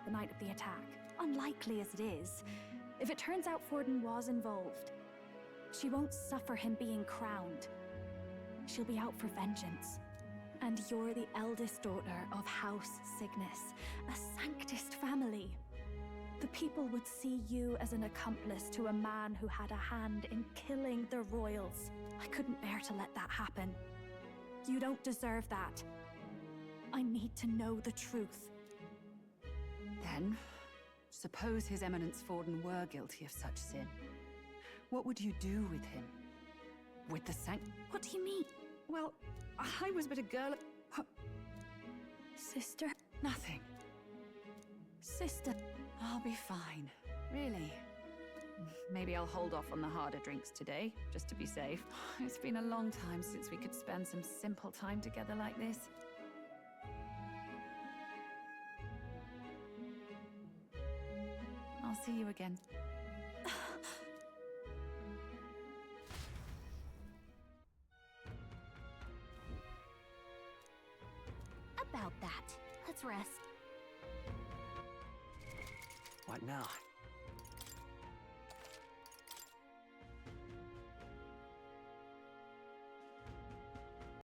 the night of the attack. Unlikely as it is, if it turns out Forden was involved, she won't suffer him being crowned. She'll be out for vengeance. And you're the eldest daughter of House Cygnus, a Sanctist family. The people would see you as an accomplice to a man who had a hand in killing the royals. I couldn't bear to let that happen. You don't deserve that. I need to know the truth. Then, suppose His Eminence Forden were guilty of such sin. What would you do with him? With the What do you mean? Well, I was but a girl... Sister? Nothing. Sister. I'll be fine. Really. Maybe I'll hold off on the harder drinks today, just to be safe. It's been a long time since we could spend some simple time together like this. I'll see you again. About that. Let's rest. What now?